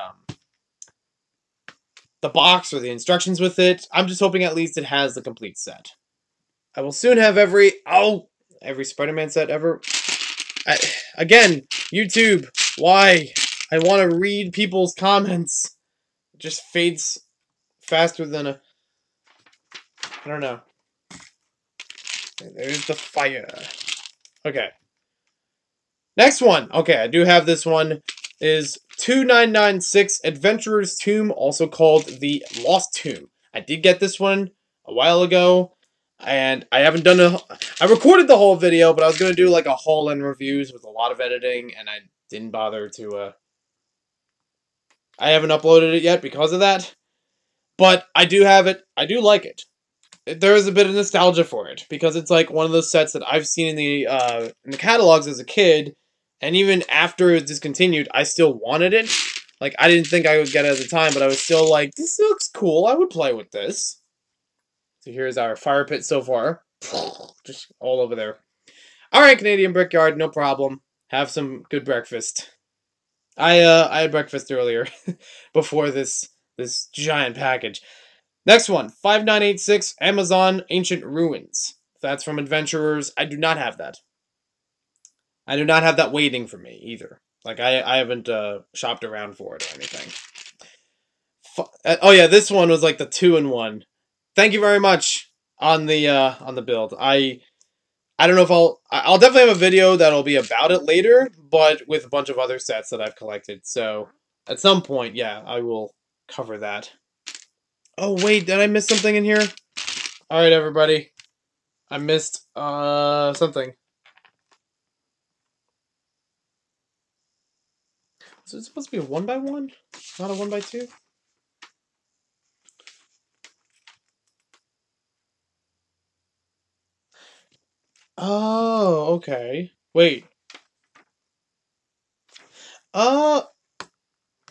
box or the instructions with it. I'm just hoping at least it has the complete set. I will soon have every Spider-Man set ever. Again, YouTube, why? I want to read people's comments. It just fades faster than I don't know. There's the fire. Okay. Next one. Okay, I do have this one. Is 2996 Adventurer's Tomb, also called the Lost Tomb. I did get this one a while ago, and I haven't done I recorded the whole video, but I was going to do like a haul-in reviews with a lot of editing, and I didn't bother to, I haven't uploaded it yet because of that. But I do have it. I do like it. There is a bit of nostalgia for it, because it's like one of those sets that I've seen in the catalogs as a kid, and even after it was discontinued, I still wanted it. Like, I didn't think I would get it at the time, but I was still like, this looks cool, I would play with this. So here's our fire pit so far. Just all over there. Alright, Canadian Brickyard, no problem. Have some good breakfast. I had breakfast earlier, before this giant package. Next one, 5986 Amazon Ancient Ruins. That's from Adventurers. I do not have that. I do not have that waiting for me, either. Like, I haven't shopped around for it or anything. Oh yeah, this one was like the 2-in-1. Thank you very much on the build. I don't know if I'll definitely have a video that'll be about it later, but with a bunch of other sets that I've collected. So, at some point, yeah, I will cover that. Oh wait, did I miss something in here? Alright, everybody. I missed, something. Is it supposed to be a 1x1? Not a 1x2? Oh, okay. Wait. Oh,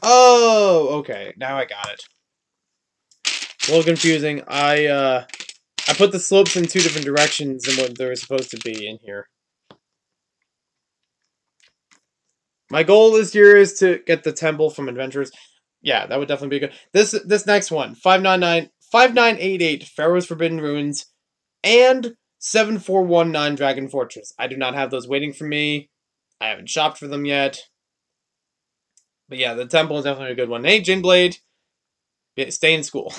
okay. Now I got it. A little confusing. I put the slopes in 2 different directions than what they're supposed to be in here. My goal this year is to get the temple from Adventurers. Yeah, that would definitely be good. This next one, 5988 Pharaoh's Forbidden Ruins, and 7419 Dragon Fortress. I do not have those waiting for me. I haven't shopped for them yet. But yeah, the temple is definitely a good one. Hey, Jinblade. Stay in school.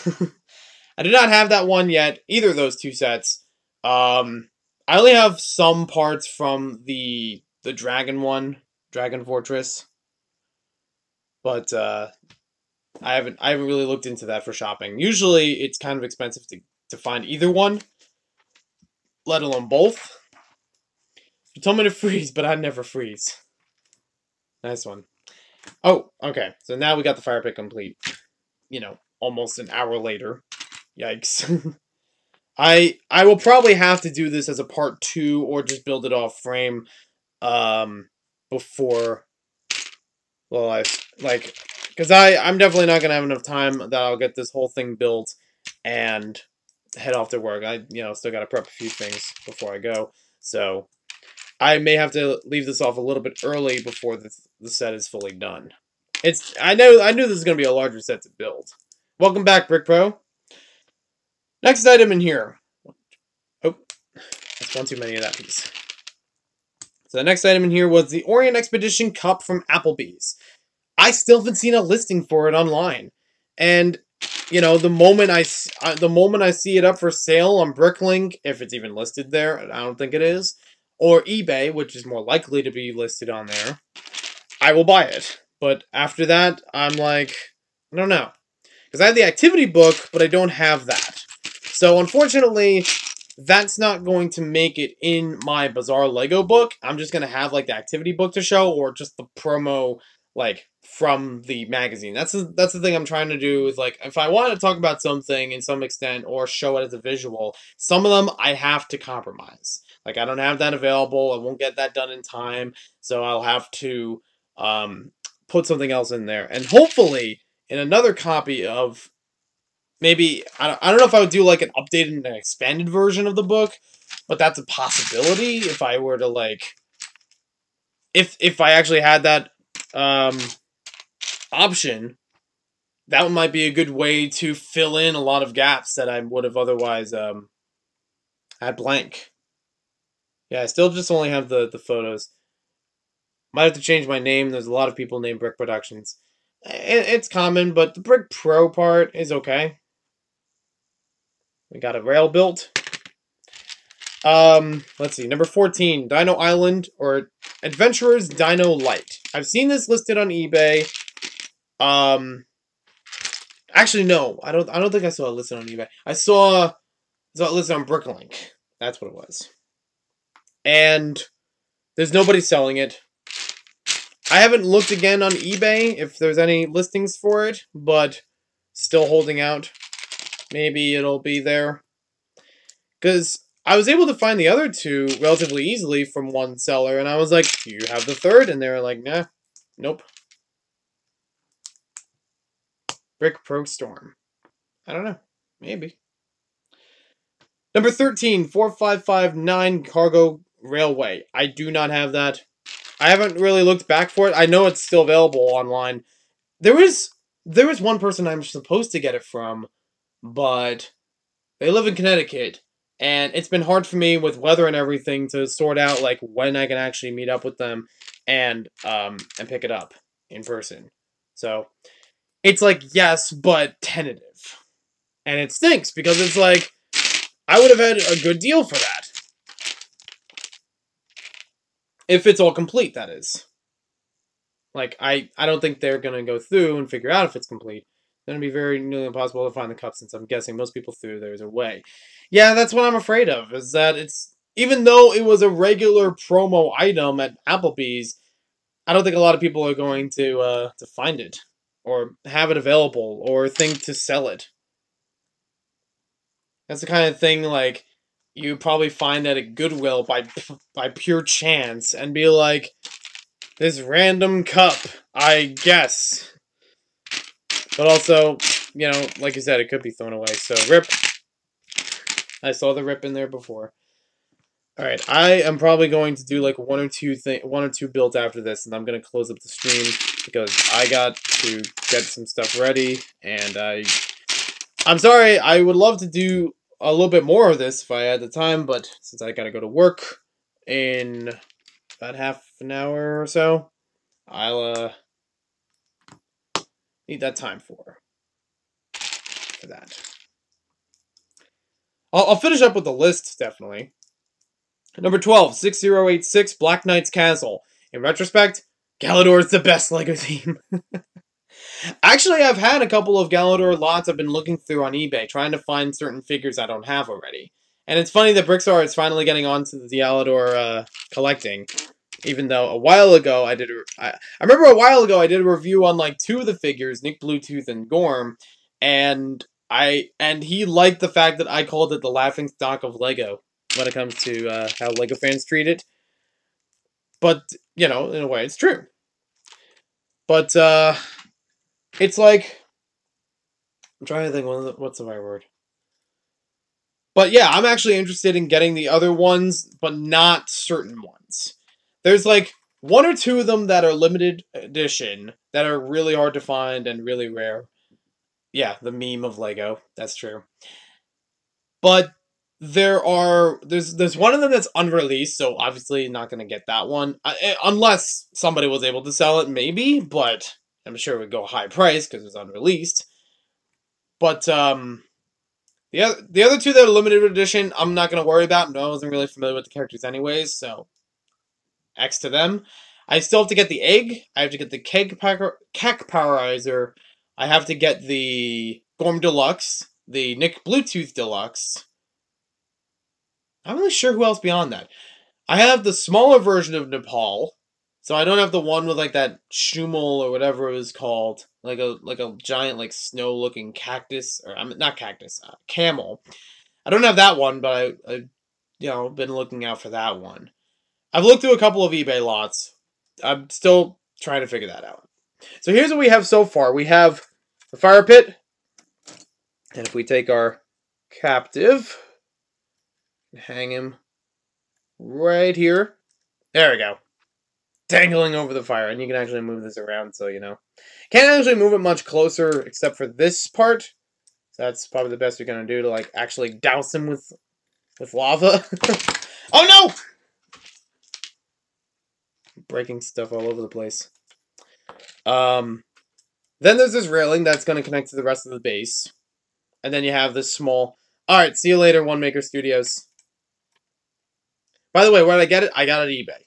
I do not have that one yet. Either of those 2 sets. I only have some parts from the dragon one, Dragon Fortress. But I haven't really looked into that for shopping. Usually it's kind of expensive to find either one, let alone both. You told me to freeze, but I never freeze. Nice one. Oh, okay. So now we got the fire pit complete. You know, almost an hour later. Yikes. I will probably have to do this as a part 2 or just build it off frame before, well, because I'm definitely not going to have enough time that I'll get this whole thing built and head off to work. I, still got to prep a few things before I go. So I may have to leave this off a little bit early before the set is fully done. I knew this is going to be a larger set to build. Welcome back, Brick Pro. Next item in here. Oh, that's one too many of that piece. So the next item in here was the Orient Expedition Cup from Applebee's. I still haven't seen a listing for it online. And, the moment I see it up for sale on Bricklink, if it's even listed there, I don't think it is, or eBay, which is more likely to be listed on there, I will buy it. But after that, I'm like, I don't know. Because I have the activity book, but I don't have that. So, unfortunately, that's not going to make it in my Bazaar Lego book. I'm just going to have, like, the activity book to show, or just the promo, like, from the magazine. That's the thing I'm trying to do, is, like, if I want to talk about something in some extent, or show it as a visual, some of them I have to compromise. Like, I don't have that available, I won't get that done in time, so I'll have to, put something else in there. And hopefully, in another copy of, maybe, I don't know if I would do, like, an updated and an expanded version of the book, but that's a possibility if I were to, like, if I actually had that, option, that might be a good way to fill in a lot of gaps that I would have otherwise, had blank. Yeah, I still just only have the photos. Might have to change my name. There's a lot of people named Brick Productions. It's common, but the Brick Pro part is okay. We got a rail built. Let's see. Number 14, Dino Island or Adventurer's Dino Light. I've seen this listed on eBay. Actually, no. I don't think I saw it listed on eBay. I saw it listed on Bricklink. That's what it was. And there's nobody selling it. I haven't looked again on eBay if there's any listings for it, but still holding out. Maybe it'll be there. Because I was able to find the other two relatively easily from one seller, and I was like, do you have the third? And they were like, nah, nope. Brick Pro Storm. I don't know. Maybe. Number 13, 4559 Cargo Railway. I do not have that. I haven't really looked back for it. I know it's still available online. There was one person I'm supposed to get it from, but they live in Connecticut, and it's been hard for me with weather and everything to sort out like when I can actually meet up with them and pick it up in person. So it's like yes, but tentative, and it stinks because it's like I would have had a good deal for that. If it's all complete, that is. Like, I don't think they're going to go through and figure out if it's complete. It's going to be very nearly impossible to find the cup since I'm guessing most people threw theirs away. Yeah, that's what I'm afraid of, is that it's... Even though it was a regular promo item at Applebee's, I don't think a lot of people are going to find it. Or have it available, or think to sell it. That's the kind of thing, like... You probably find that at Goodwill by pure chance and be like, this random cup, I guess. But also, you know, like you said, it could be thrown away. So, rip. I saw the rip in there before. Alright, I am probably going to do like one or two builds after this, and I'm going to close up the stream because I got to get some stuff ready, and I'm sorry, I would love to do a little bit more of this if I had the time, but since I gotta go to work in about half an hour or so, I'll need that time for that. I'll finish up with the list, definitely. Number 12, 6086, Black Knight's Castle. In retrospect, Galador is the best LEGO theme. Actually, I've had a couple of Galador lots I've been looking through on eBay, trying to find certain figures I don't have already. And it's funny that Brickstar is finally getting onto the Galador collecting. Even though a while ago I remember a while ago I did a review on like two of the figures, Nick Bluetooth and Gorm, and he liked the fact that I called it the laughing stock of LEGO when it comes to how LEGO fans treat it. But, you know, in a way, it's true. But, it's like, I'm trying to think, what's the right word? But yeah, I'm actually interested in getting the other ones, but not certain ones. There's like one or two of them that are limited edition, that are really hard to find and really rare. Yeah, the meme of LEGO, that's true. But there's one of them that's unreleased, so obviously not going to get that one. Unless somebody was able to sell it, maybe, but I'm sure it would go high price because it's unreleased. But, the other two that are limited edition, I'm not going to worry about. No, I wasn't really familiar with the characters anyways, so X to them. I still have to get the egg. I have to get the keg powerizer. I have to get the Gorm Deluxe, the Nick Bluetooth Deluxe. I'm not really sure who else beyond that. I have the smaller version of Nepal, so I don't have the one with like that Shumel or whatever it was called, like a giant like snow looking cactus, or not cactus, camel. I don't have that one, but I been looking out for that one. I've looked through a couple of eBay lots. I'm still trying to figure that out. So here's what we have so far. We have the fire pit, and if we take our captive, hang him right here. There we go. Dangling over the fire, and you can actually move this around, so you know. Can't actually move it much closer, except for this part. So that's probably the best you're gonna do to like actually douse him with lava. Oh no! Breaking stuff all over the place. Then there's this railing that's gonna connect to the rest of the base, and then you have this small. All right, see you later, One Maker Studios. By the way, where did I get it? I got it at eBay.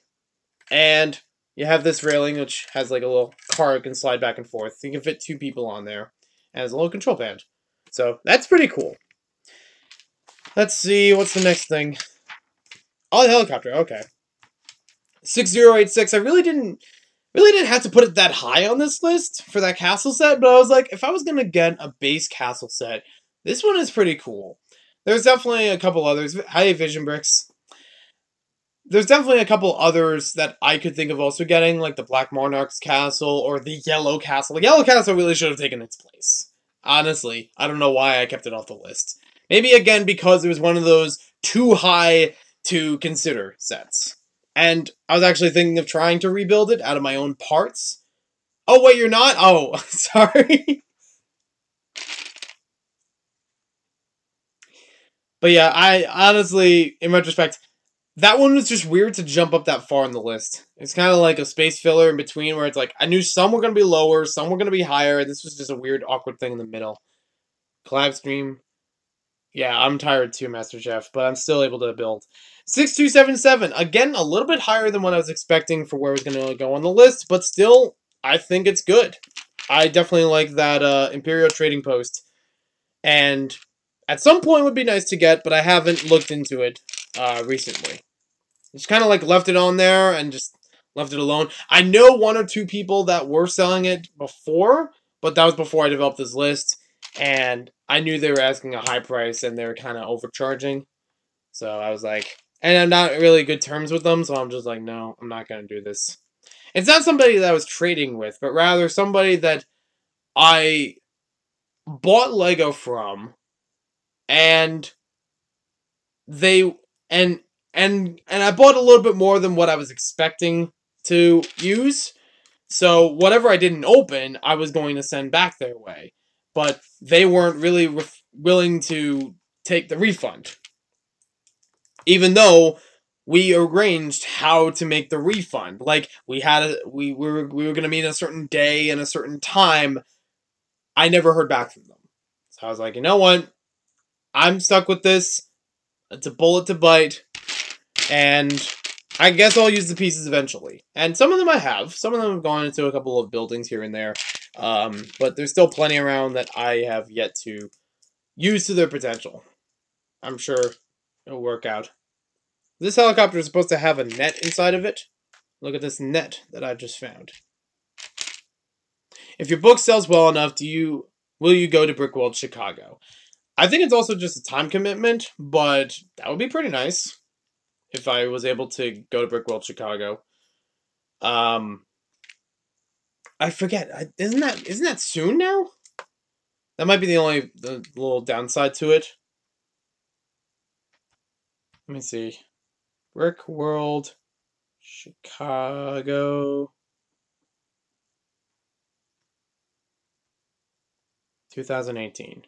And you have this railing, which has like a little car that can slide back and forth. You can fit 2 people on there. And has a little control pad. So, that's pretty cool. Let's see, what's the next thing? Oh, the helicopter, okay. 6086, I really didn't have to put it that high on this list for that castle set, but I was like, if I was going to get a base castle set, this one is pretty cool. There's definitely a couple others. High Vision Bricks. There's definitely a couple others that I could think of also getting, like the Black Monarch's castle or the Yellow Castle. The Yellow Castle really should have taken its place. Honestly, I don't know why I kept it off the list. Maybe, again, because it was one of those too high to consider sets. And I was actually thinking of trying to rebuild it out of my own parts. Oh, wait, you're not? Oh, sorry. But yeah, I honestly, in retrospect, that one was just weird to jump up that far on the list. It's kind of like a space filler in between where it's like, I knew some were going to be lower, some were going to be higher, and this was just a weird, awkward thing in the middle. Collab stream. Yeah, I'm tired too, Master Chef, but I'm still able to build. 6277, again, a little bit higher than what I was expecting for where it was going to go on the list, but still, I think it's good. I definitely like that Imperial Trading Post, and at some point would be nice to get, but I haven't looked into it recently. Just kind of like left it on there and just left it alone. I know 1 or 2 people that were selling it before, but that was before I developed this list, and I knew they were asking a high price and they were kind of overcharging. So I was like, and I'm not really good terms with them, so I'm just like, no, I'm not going to do this. It's not somebody that I was trading with, but rather somebody that I bought Lego from, and they, and I bought a little bit more than what I was expecting to use. So whatever I didn't open, I was going to send back their way. But they weren't really willing to take the refund. Even though we arranged how to make the refund. Like, we were going to meet a certain day and a certain time. I never heard back from them. So I was like, you know what? I'm stuck with this. It's a bullet to bite. And I guess I'll use the pieces eventually. And some of them I have. Some of them have gone into a couple of buildings here and there. But there's still plenty around that I have yet to use to their potential. I'm sure it'll work out. This helicopter is supposed to have a net inside of it. Look at this net that I just found. If your book sells well enough, will you go to Brickworld Chicago? I think it's also just a time commitment, but that would be pretty nice if I was able to go to Brickworld Chicago. I forget. Isn't that soon now? That might be the little downside to it. Let me see. Brickworld Chicago 2018.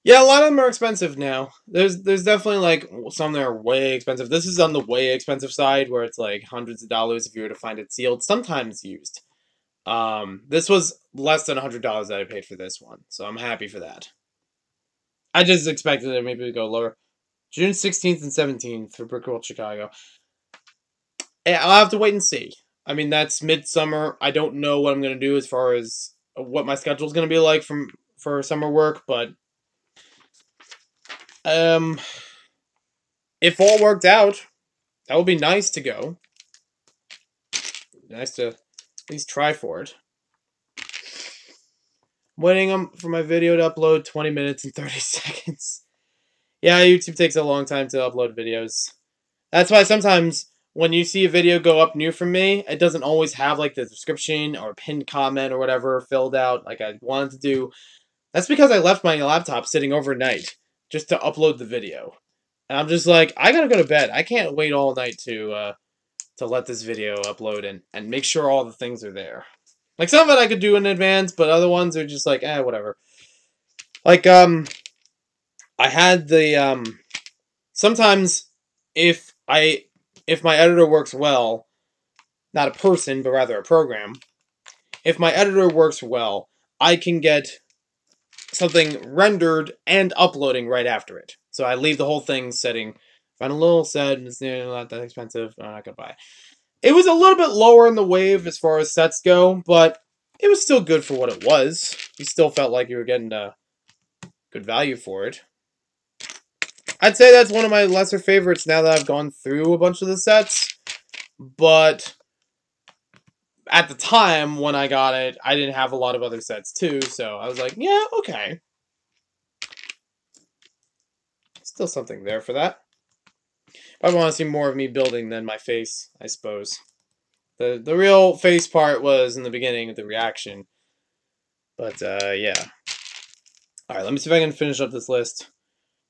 Yeah, a lot of them are expensive now. There's definitely like some that are way expensive. This is on the way expensive side where it's like hundreds of dollars if you were to find it sealed, sometimes used. This was less than $100 that I paid for this one, so I'm happy for that. I just expected it maybe to go lower. June 16th and 17th for Brickworld Chicago. I'll have to wait and see. I mean, that's midsummer. I don't know what I'm going to do as far as what my schedule is going to be like for summer work, but if all worked out, that would be nice to go. Nice to at least try for it. I'm waiting for my video to upload 20 minutes and 30 seconds. Yeah, YouTube takes a long time to upload videos. That's why sometimes when you see a video go up new from me, it doesn't always have like the description or pinned comment or whatever filled out like I wanted to do. That's because I left my laptop sitting overnight just to upload the video. And I'm just like, I gotta go to bed. I can't wait all night to let this video upload and make sure all the things are there. Like, some of it I could do in advance, but other ones are just like, whatever. Like, I had the, sometimes if my editor works well, not a person, but rather a program, if my editor works well, I can get something rendered and uploading right after it. So I leave the whole thing setting Found a little set, and it's not that expensive. I'm not gonna buy it. It was a little bit lower in the wave as far as sets go, but it was still good for what it was. You still felt like you were getting a good value for it. I'd say that's one of my lesser favorites now that I've gone through a bunch of the sets. But at the time when I got it, I didn't have a lot of other sets too, so I was like, yeah, okay. Still something there for that. I want to see more of me building than my face, I suppose. The real face part was in the beginning of the reaction. But, yeah. Alright, let me see if I can finish up this list.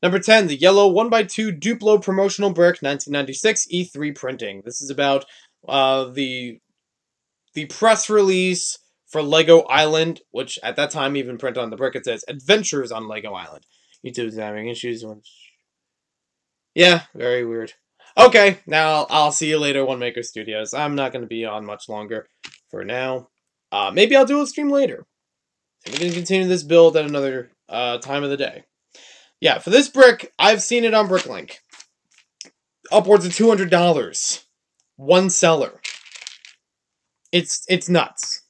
Number 10, the yellow 1x2 Duplo promotional brick, 1996 E3 printing. This is about the press release for Lego Island, which at that time even printed on the brick, it says Adventures on Lego Island. YouTube's having issues. Yeah, very weird. Okay, now I'll see you later, One Maker Studios. I'm not going to be on much longer for now. Maybe I'll do a stream later. We can continue this build at another time of the day. Yeah, for this brick, I've seen it on Bricklink. Upwards of $200. One seller. It's nuts.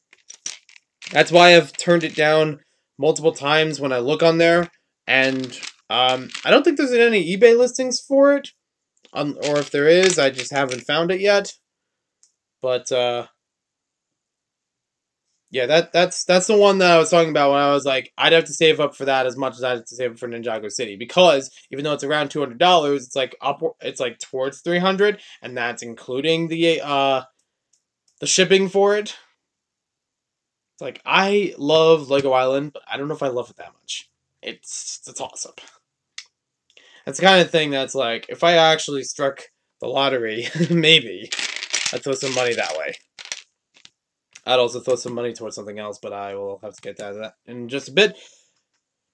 That's why I've turned it down multiple times when I look on there. And I don't think there's any eBay listings for it. Or if there is, I just haven't found it yet. But yeah, that's the one that I was talking about when I was like, I'd have to save up for that as much as I'd have to save up for Ninjago City, because even though it's around $200, it's like it's like towards $300, and that's including the shipping for it. It's like, I love Lego Island, but I don't know if I love it that much. It's a toss up. That's the kind of thing that's like, if I actually struck the lottery, maybe I'd throw some money that way. I'd also throw some money towards something else, but I will have to get to that in just a bit.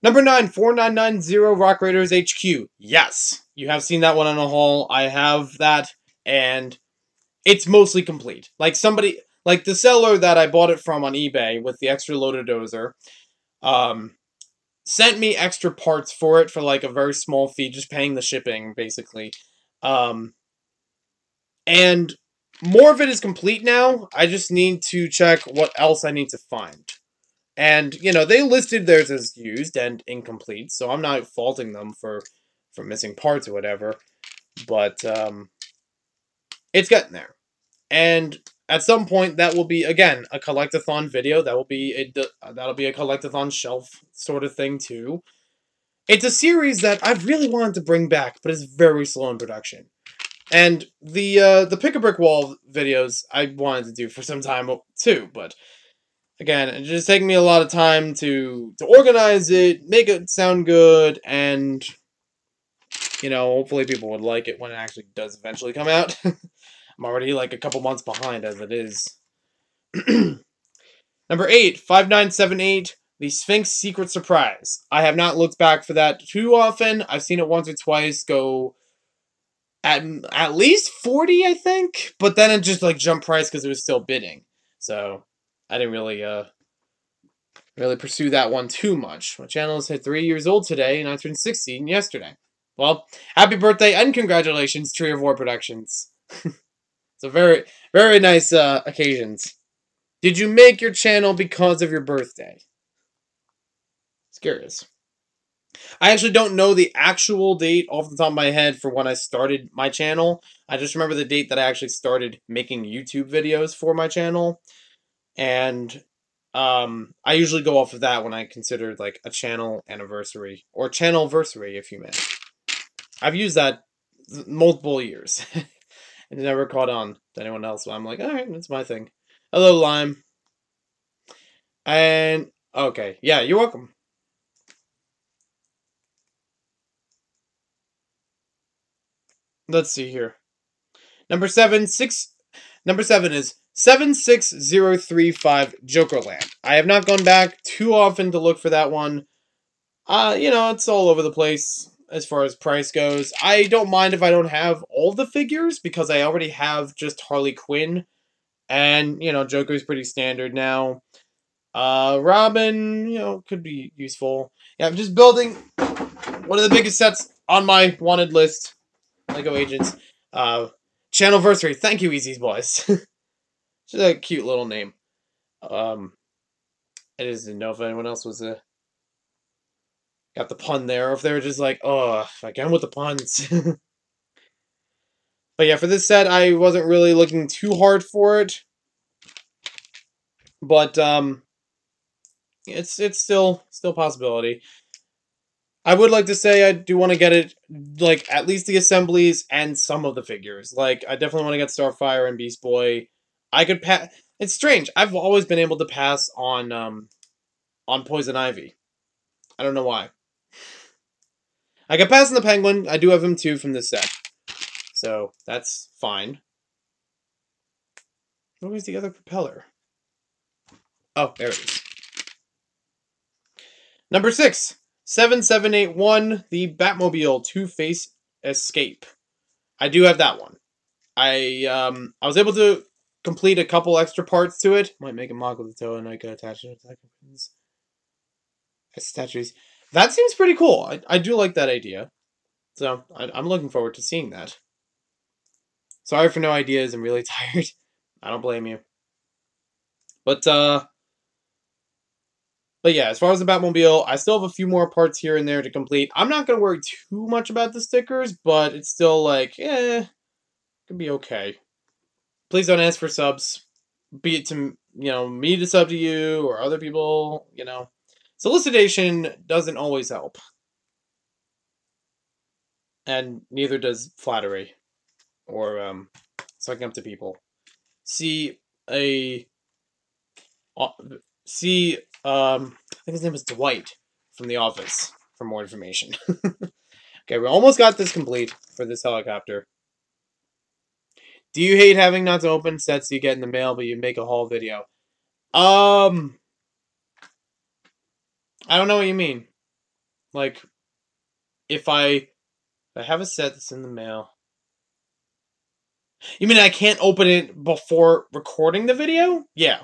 Number 9, 4990 Rock Raiders HQ. Yes, you have seen that one on a haul. I have that, and it's mostly complete. Like the seller that I bought it from on eBay with the extra loader dozer, sent me extra parts for it for like a very small fee, just paying the shipping, basically. And more of it is complete now. I just need to check what else I need to find. And, you know, they listed theirs as used and incomplete, so I'm not faulting them for missing parts or whatever. But, it's getting there. And at some point, that will be, again, a collectathon video. That'll be a collectathon shelf sort of thing, too. It's a series that I've really wanted to bring back, but it's very slow in production. And the Pick-a-Brick Wall videos I wanted to do for some time too, but again, it just taking me a lot of time to organize it, make it sound good, and you know, hopefully people would like it when it actually does eventually come out. I'm already like a couple months behind as it is. Number 8, 5978, the Sphinx Secret Surprise. I have not looked back for that too often. I've seen it once or twice go at least 40, I think, but then it just like jumped price because it was still bidding. So I didn't really pursue that one too much. My channel is hit 3 years old today, and I turned 16 yesterday. Well, happy birthday and congratulations, Tree of War Productions. So very, very nice occasions. Did you make your channel because of your birthday? It's curious. I actually don't know the actual date off the top of my head for when I started my channel. I just remember the date that I actually started making YouTube videos for my channel. And I usually go off of that when I consider like a channel anniversary, or channelversary, if you may. I've used that multiple years. It never caught on to anyone else, so I'm like, alright, that's my thing. Hello, Lime. And, okay, yeah, you're welcome. Let's see here. Number 7 is 76035 Jokerland. I have not gone back too often to look for that one. You know, it's all over the place as far as price goes. I don't mind if I don't have all the figures, because I already have just Harley Quinn. And, you know, Joker's pretty standard now. Robin, you know, could be useful. Yeah, I'm just building one of the biggest sets on my wanted list. Lego Agents Channelversary. Thank you, Easy Boys. It's a cute little name. I just didn't know if anyone else was got the pun there, or if they were just like, oh, again with the puns. But yeah, for this set, I wasn't really looking too hard for it. But it's still a possibility. I would like to say I do want to get it, like, at least the assemblies and some of the figures. Like, I definitely want to get Starfire and Beast Boy. I could pass. It's strange. I've always been able to pass on Poison Ivy. I don't know why. I could pass on the Penguin. I do have him too from this set. So, that's fine. Where's the other propeller? Oh, there it is. Number 6. 7781, the Batmobile Two-Face Escape. I do have that one. I was able to complete a couple extra parts to it. Might make a mock with the toe and I could attach it to statues. That seems pretty cool. I do like that idea. So, I'm looking forward to seeing that. Sorry for no ideas. I'm really tired. I don't blame you. But yeah, as far as the Batmobile, I still have a few more parts here and there to complete. I'm not going to worry too much about the stickers, but it's still like, could be okay. Please don't ask for subs. Be it to, me to sub to you or other people, Solicitation doesn't always help. And neither does flattery. Or, sucking up to people. I think his name is Dwight from The Office for more information. Okay, we almost got this complete for this helicopter. Do you hate having not to open sets you get in the mail, but you make a haul video? I don't know what you mean. Like, if I have a set that's in the mail. You mean I can't open it before recording the video? Yeah.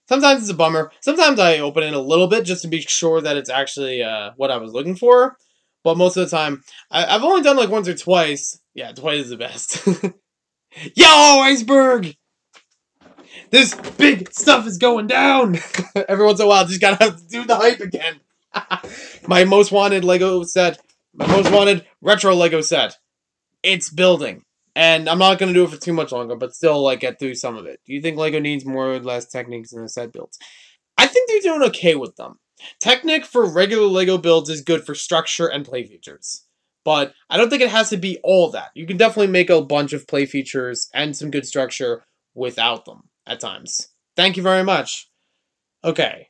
Sometimes it's a bummer. Sometimes I open it a little bit just to be sure that it's actually what I was looking for. But most of the time, I've only done like once or twice. Yeah, twice is the best. Yo, iceberg! This big stuff is going down! Every once in a while, just gotta have to do the hype again. My most wanted Lego set. My most wanted retro Lego set. It's building. And I'm not going to do it for too much longer, but still, like, get through some of it. Do you think Lego needs more or less techniques in the set builds? I think they're doing okay with them. Technic for regular Lego builds is good for structure and play features. But I don't think it has to be all that. You can definitely make a bunch of play features and some good structure without them at times. Thank you very much. Okay.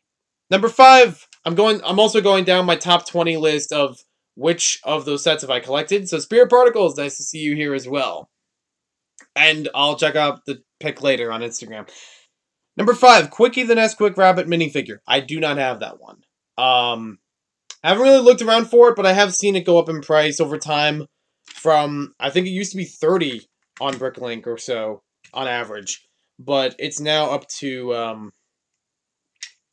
Number 5. I'm also going down my top 20 list of which of those sets have I collected. So Spirit Particles, nice to see you here as well. And I'll check out the pic later on Instagram. Number 5, Quickie the Nesquik Rabbit minifigure. I do not have that one. I haven't really looked around for it, but I have seen it go up in price over time from, I think it used to be 30 on Bricklink or so on average. But it's now up to,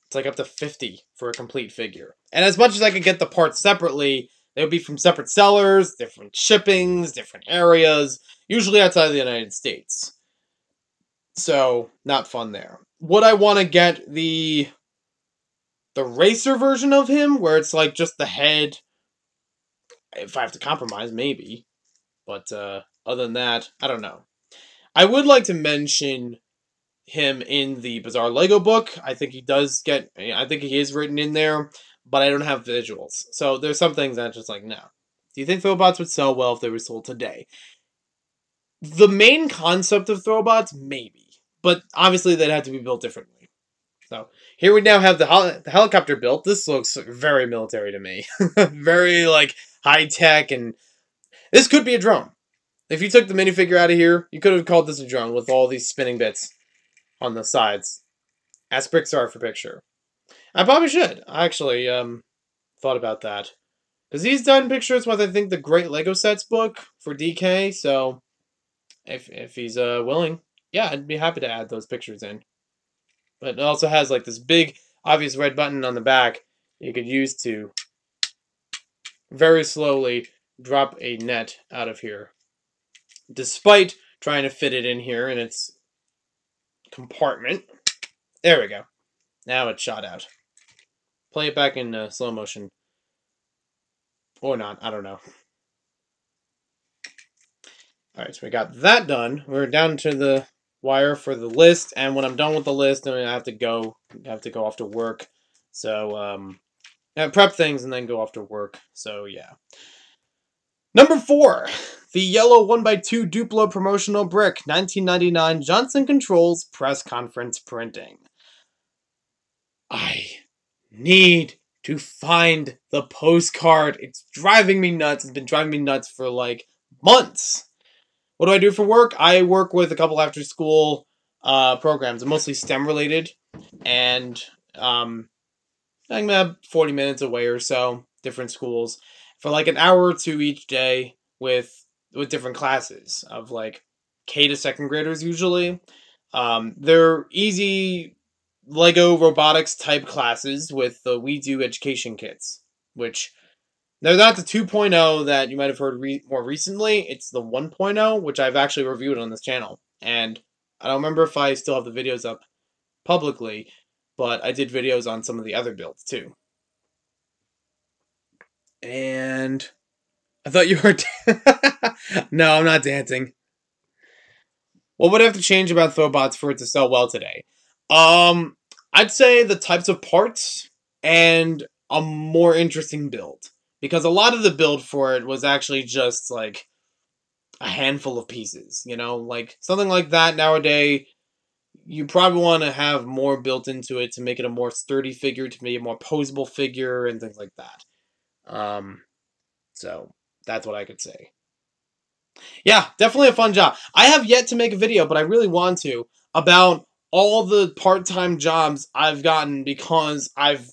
it's like up to 50 for a complete figure. And as much as I could get the parts separately, they would be from separate sellers, different shippings, different areas, usually outside of the United States. So, not fun there. Would I want to get the racer version of him, where it's like just the head? If I have to compromise, maybe. But other than that, I don't know. I would like to mention him in the Bizarre Lego book. I think he is written in there, but I don't have visuals. So there's some things that I'm just like, no. Do you think Throwbots would sell well if they were sold today? The main concept of Throwbots, maybe. But obviously they'd have to be built differently. So here we now have the helicopter built. This looks very military to me. Very, like, high-tech, and this could be a drone. If you took the minifigure out of here, you could have called this a drone with all these spinning bits on the sides. Ask brickset for picture. I probably should. I actually thought about that. Because he's done pictures with, I think, the Great Lego Sets book for DK, so if he's willing, yeah, I'd be happy to add those pictures in. But it also has, like, this big, obvious red button on the back you could use to very slowly drop a net out of here. despite trying to fit it in here in its compartment. There we go. Now it's shot out. Play it back in slow motion. Or not, I don't know. Alright, so we got that done. We're down to the wire for the list, and when I'm done with the list, then I have to go off to work. So, prep things and then go off to work. So, yeah. Number 4. The yellow 1x2 Duplo promotional brick, 1999 Johnson Controls press conference printing. I need to find the postcard. It's driving me nuts. It's been driving me nuts for like months. What do I do for work? I work with a couple after school programs, mostly STEM related, and I'm about 40 minutes away or so, different schools, for like an hour or two each day with different classes of like K to second graders usually. They're easy Lego robotics type classes with the We Do education kits, which they're not the 2.0 that you might have heard more recently. It's the 1.0, which I've actually reviewed on this channel. And I don't remember if I still have the videos up publicly, but I did videos on some of the other builds too. And I thought you were... No, I'm not dancing. What would I have to change about Throwbots for it to sell well today? I'd say the types of parts and a more interesting build. Because a lot of the build for it was actually just, like, a handful of pieces, you know? Like, something like that nowadays, you probably want to have more built into it to make it a more sturdy figure, to make it a more posable figure, and things like that. So, that's what I could say. Yeah, definitely a fun job. I have yet to make a video, but I really want to, about all the part-time jobs I've gotten because I've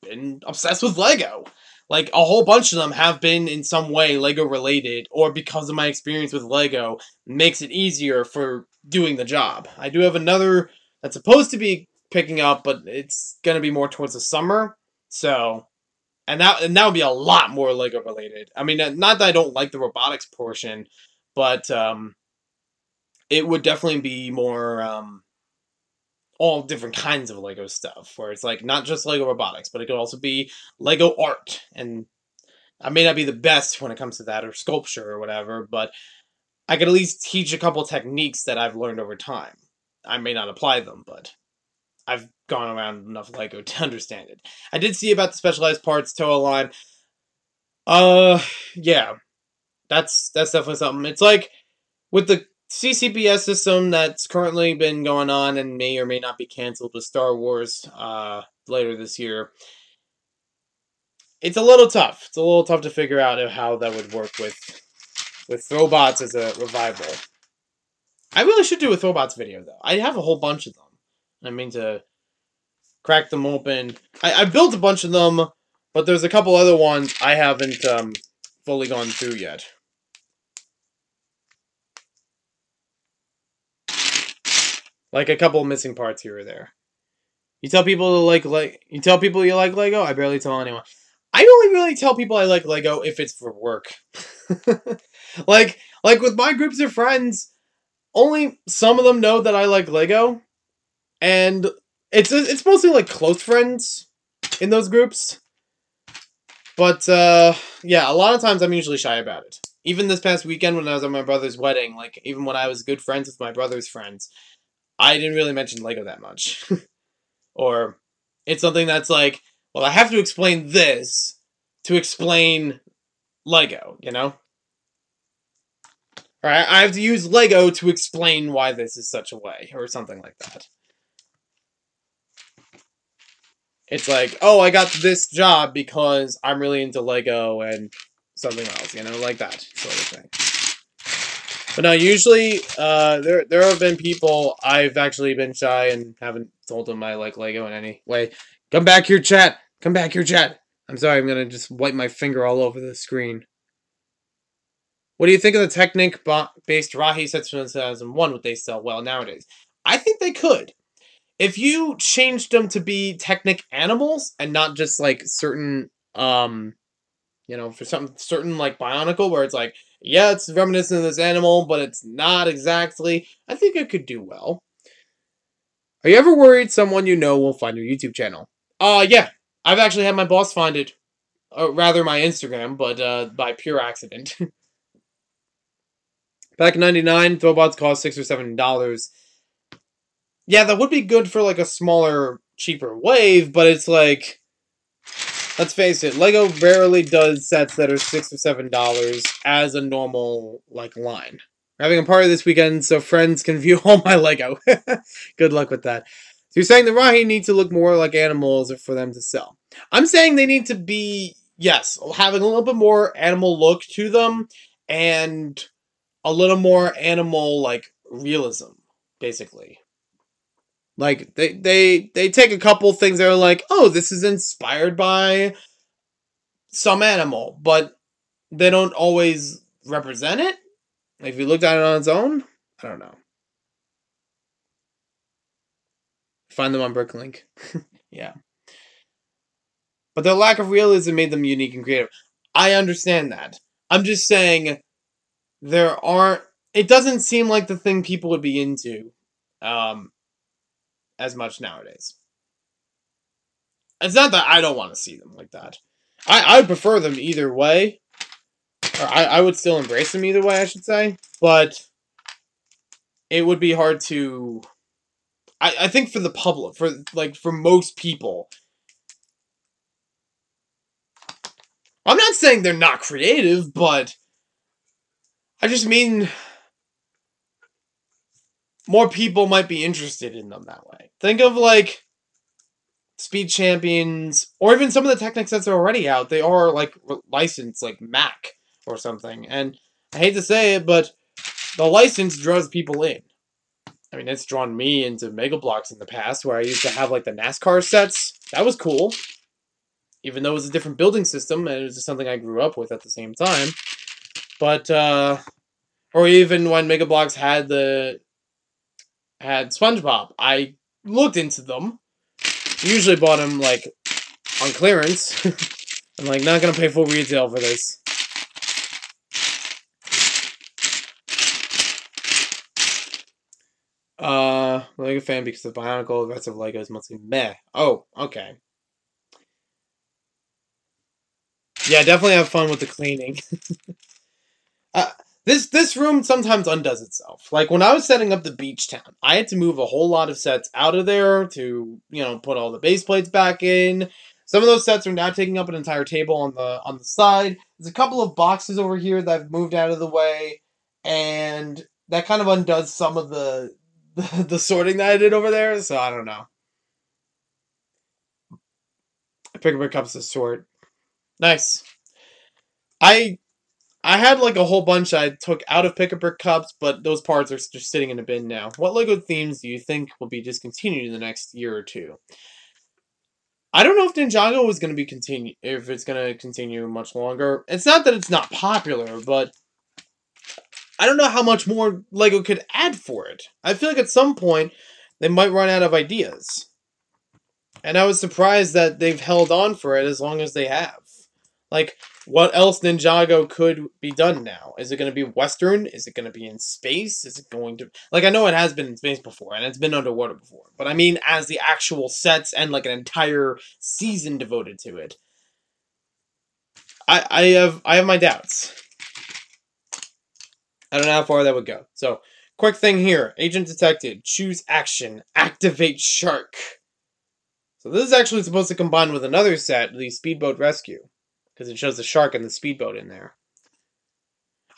been obsessed with Lego. Like, a whole bunch of them have been in some way Lego-related, or because of my experience with Lego, makes it easier for doing the job. I do have another that's supposed to be picking up, but it's going to be more towards the summer, so... And that would be a lot more Lego-related. I mean, not that I don't like the robotics portion, but it would definitely be more... all different kinds of Lego stuff, where it's like not just Lego robotics, but it could also be Lego art, and I may not be the best when it comes to that, or sculpture or whatever, but I could at least teach a couple techniques that I've learned over time. I may not apply them, but I've gone around enough Lego to understand it. I did see about the specialized parts Toa line. Yeah, that's definitely something. It's like with the CCPS system that's currently been going on and may or may not be canceled with Star Wars later this year. It's a little tough. It's a little tough to figure out how that would work with Throwbots as a revival. I really should do a Throwbots video, though. I have a whole bunch of them. I mean to crack them open. I built a bunch of them, but there's a couple other ones I haven't fully gone through yet. Like a couple missing parts here or there. You tell people you tell people you like Lego? I barely tell anyone. I only really tell people I like Lego if it's for work. like with my groups of friends, only some of them know that I like Lego, and it's mostly like close friends in those groups. But yeah, a lot of times I'm usually shy about it. Even this past weekend when I was at my brother's wedding, like even when I was good friends with my brother's friends, I didn't really mention Lego that much. Or it's something that's like, well, I have to explain this to explain Lego, you know? Or I have to use Lego to explain why this is such a way, or something like that. It's like, oh, I got this job because I'm really into Lego and something else, you know, like that sort of thing. But no, usually, there have been people I've actually been shy and haven't told them I like Lego in any way. Come back here, chat! Come back here, chat! I'm sorry, I'm gonna just wipe my finger all over the screen. What do you think of the Technic-based Rahi sets from 2001? Would they sell well nowadays? I think they could. If you changed them to be Technic animals, and not just, like, certain, You know, for some certain, like, Bionicle, where it's like, yeah, it's reminiscent of this animal, but it's not exactly. I think it could do well. Are you ever worried someone you know will find your YouTube channel? Yeah. I've actually had my boss find it. Rather, my Instagram, but by pure accident. Back in '99, Throwbots cost $6 or $7. Yeah, that would be good for, like, a smaller, cheaper wave, but it's like, let's face it, Lego rarely does sets that are $6 or $7 as a normal, like, line. We're having a party this weekend so friends can view all my Lego. Good luck with that. So you're saying the Rahi need to look more like animals for them to sell. I'm saying they need to be, yes, having a little bit more animal look to them, and a little more animal, like, realism, basically. Like, they take a couple things that are like, oh, this is inspired by some animal, but they don't always represent it. If you looked at it on its own, I don't know. Find them on Bricklink. Yeah. But their lack of realism made them unique and creative. I understand that. I'm just saying there aren't... It doesn't seem like the thing people would be into as much nowadays. It's not that I don't want to see them like that. I would prefer them either way. Or I would still embrace them either way, I should say. But it would be hard to... I think for the public, for most people... I'm not saying they're not creative, but... I just mean... more people might be interested in them that way. Think of, like... Speed Champions, or even some of the Technic sets that are already out. They are, like, licensed, like Mac or something. And I hate to say it, but the license draws people in. I mean, it's drawn me into Mega Bloks in the past, where I used to have, like, the NASCAR sets. That was cool. Even though it was a different building system, and it was just something I grew up with at the same time. But, or even when Mega Bloks had SpongeBob. I looked into them. Usually bought them, like, on clearance. I'm, like, not gonna pay full retail for this. Lego fan because the Bionicle, the rest of Lego is mostly meh. Oh, okay. Yeah, definitely have fun with the cleaning. This room sometimes undoes itself. Like, when I was setting up the beach town, I had to move a whole lot of sets out of there to, you know, put all the base plates back in. Some of those sets are now taking up an entire table on the side. There's a couple of boxes over here that I've moved out of the way, and that kind of undoes some of the sorting that I did over there, so I don't know. I pick up my cups to sort. Nice. I had, like, a whole bunch I took out of Pick-a-Brick cups, but those parts are just sitting in a bin now. What LEGO themes do you think will be discontinued in the next year or two? I don't know if Ninjago is going to be if it's going to continue much longer. It's not that it's not popular, but I don't know how much more LEGO could add for it. I feel like at some point, they might run out of ideas. And I was surprised that they've held on for it as long as they have. Like, what else Ninjago could be done now? Is it going to be Western? Is it going to be in space? Is it going to... Like, I know it has been in space before, and it's been underwater before. But I mean, as the actual sets and, like, an entire season devoted to it. I have my doubts. I don't know how far that would go. So, quick thing here. Agent detected. Choose action. Activate shark. So this is actually supposed to combine with another set, the Speedboat Rescue. Because it shows the shark and the speedboat in there.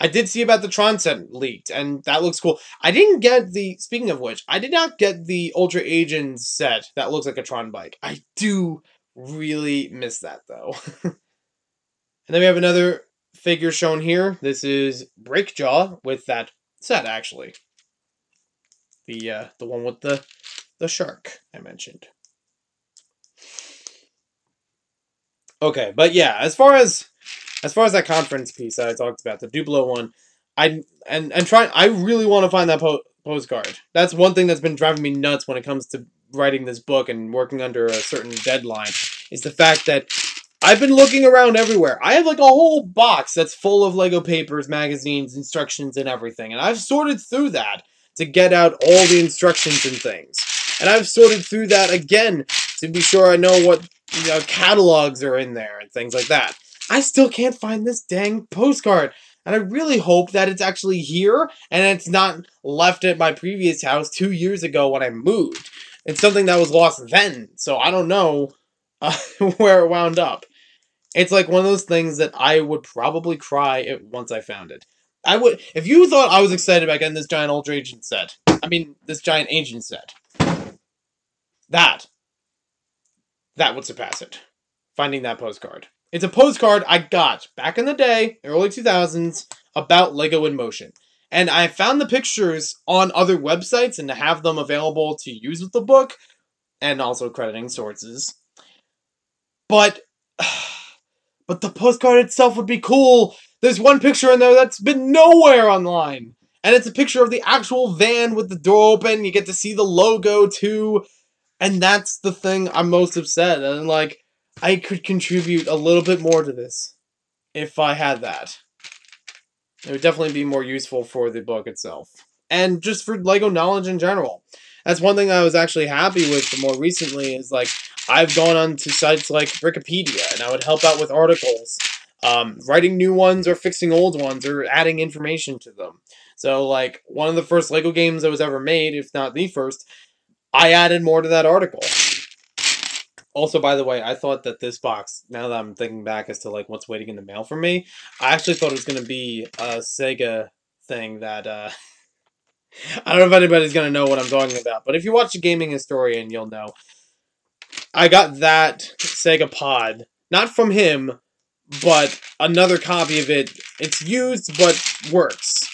I did see about the Tron set leaked, and that looks cool. I didn't get the... Speaking of which, I did not get the Ultra Agents set that looks like a Tron bike. I do really miss that, though. And then we have another figure shown here. This is Breakjaw with that set, actually. The one with the shark I mentioned. Okay, but yeah, as far as that conference piece that I talked about, the Duplo one, I really want to find that postcard. That's one thing that's been driving me nuts when it comes to writing this book and working under a certain deadline, is the fact that I've been looking around everywhere. I have like a whole box that's full of Lego papers, magazines, instructions, and everything. And I've sorted through that to get out all the instructions and things. And I've sorted through that again to be sure I know what catalogs are in there and things like that. I still can't find this dang postcard. And I really hope that it's actually here and it's not left at my previous house 2 years ago when I moved. It's something that was lost then, so I don't know where it wound up. It's like one of those things that I would probably cry once I found it. I would, if you thought I was excited about getting this giant Ultra Agent set, this giant Agent set, that would surpass it. Finding that postcard. It's a postcard I got back in the day, early 2000s, about Lego in Motion. And I found the pictures on other websites and to have them available to use with the book, and also crediting sources. But the postcard itself would be cool. There's one picture in there that's been nowhere online. And it's a picture of the actual van with the door open. You get to see the logo too. And that's the thing I'm most upset. And like, I could contribute a little bit more to this if I had that. It would definitely be more useful for the book itself. And just for Lego knowledge in general. That's one thing I was actually happy with more recently is like, I've gone on to sites like Wikipedia, and I would help out with articles, writing new ones or fixing old ones or adding information to them. So, like, one of the first Lego games that was ever made, if not the first, I added more to that article. Also, by the way, I thought that this box, now that I'm thinking back as to, like, what's waiting in the mail for me, I actually thought it was going to be a Sega thing that, I don't know if anybody's going to know what I'm talking about, but if you watch a Gaming Historian, you'll know. I got that Sega pod, not from him, but another copy of it. It's used, but works.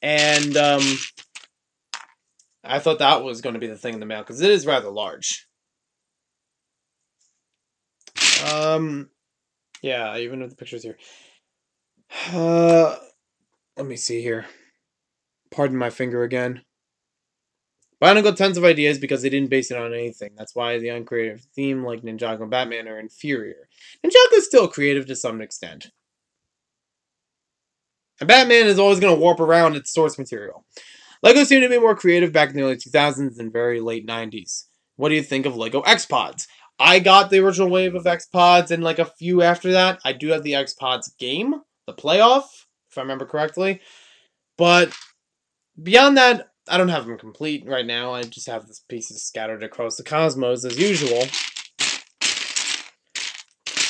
And, I thought that was going to be the thing in the mail, because it is rather large. Yeah, even with the pictures here. Let me see here. Pardon my finger again. But I got tons of ideas because they didn't base it on anything. That's why the uncreative theme like Ninjago and Batman are inferior. Ninjago's still creative to some extent. And Batman is always going to warp around its source material. Lego seemed to be more creative back in the early 2000s and very late 90s. What do you think of Lego X-Pods? I got the original wave of X-Pods and like a few after that. I do have the X-Pods game, the playoff, if I remember correctly. But beyond that, I don't have them complete right now. I just have these pieces scattered across the cosmos as usual.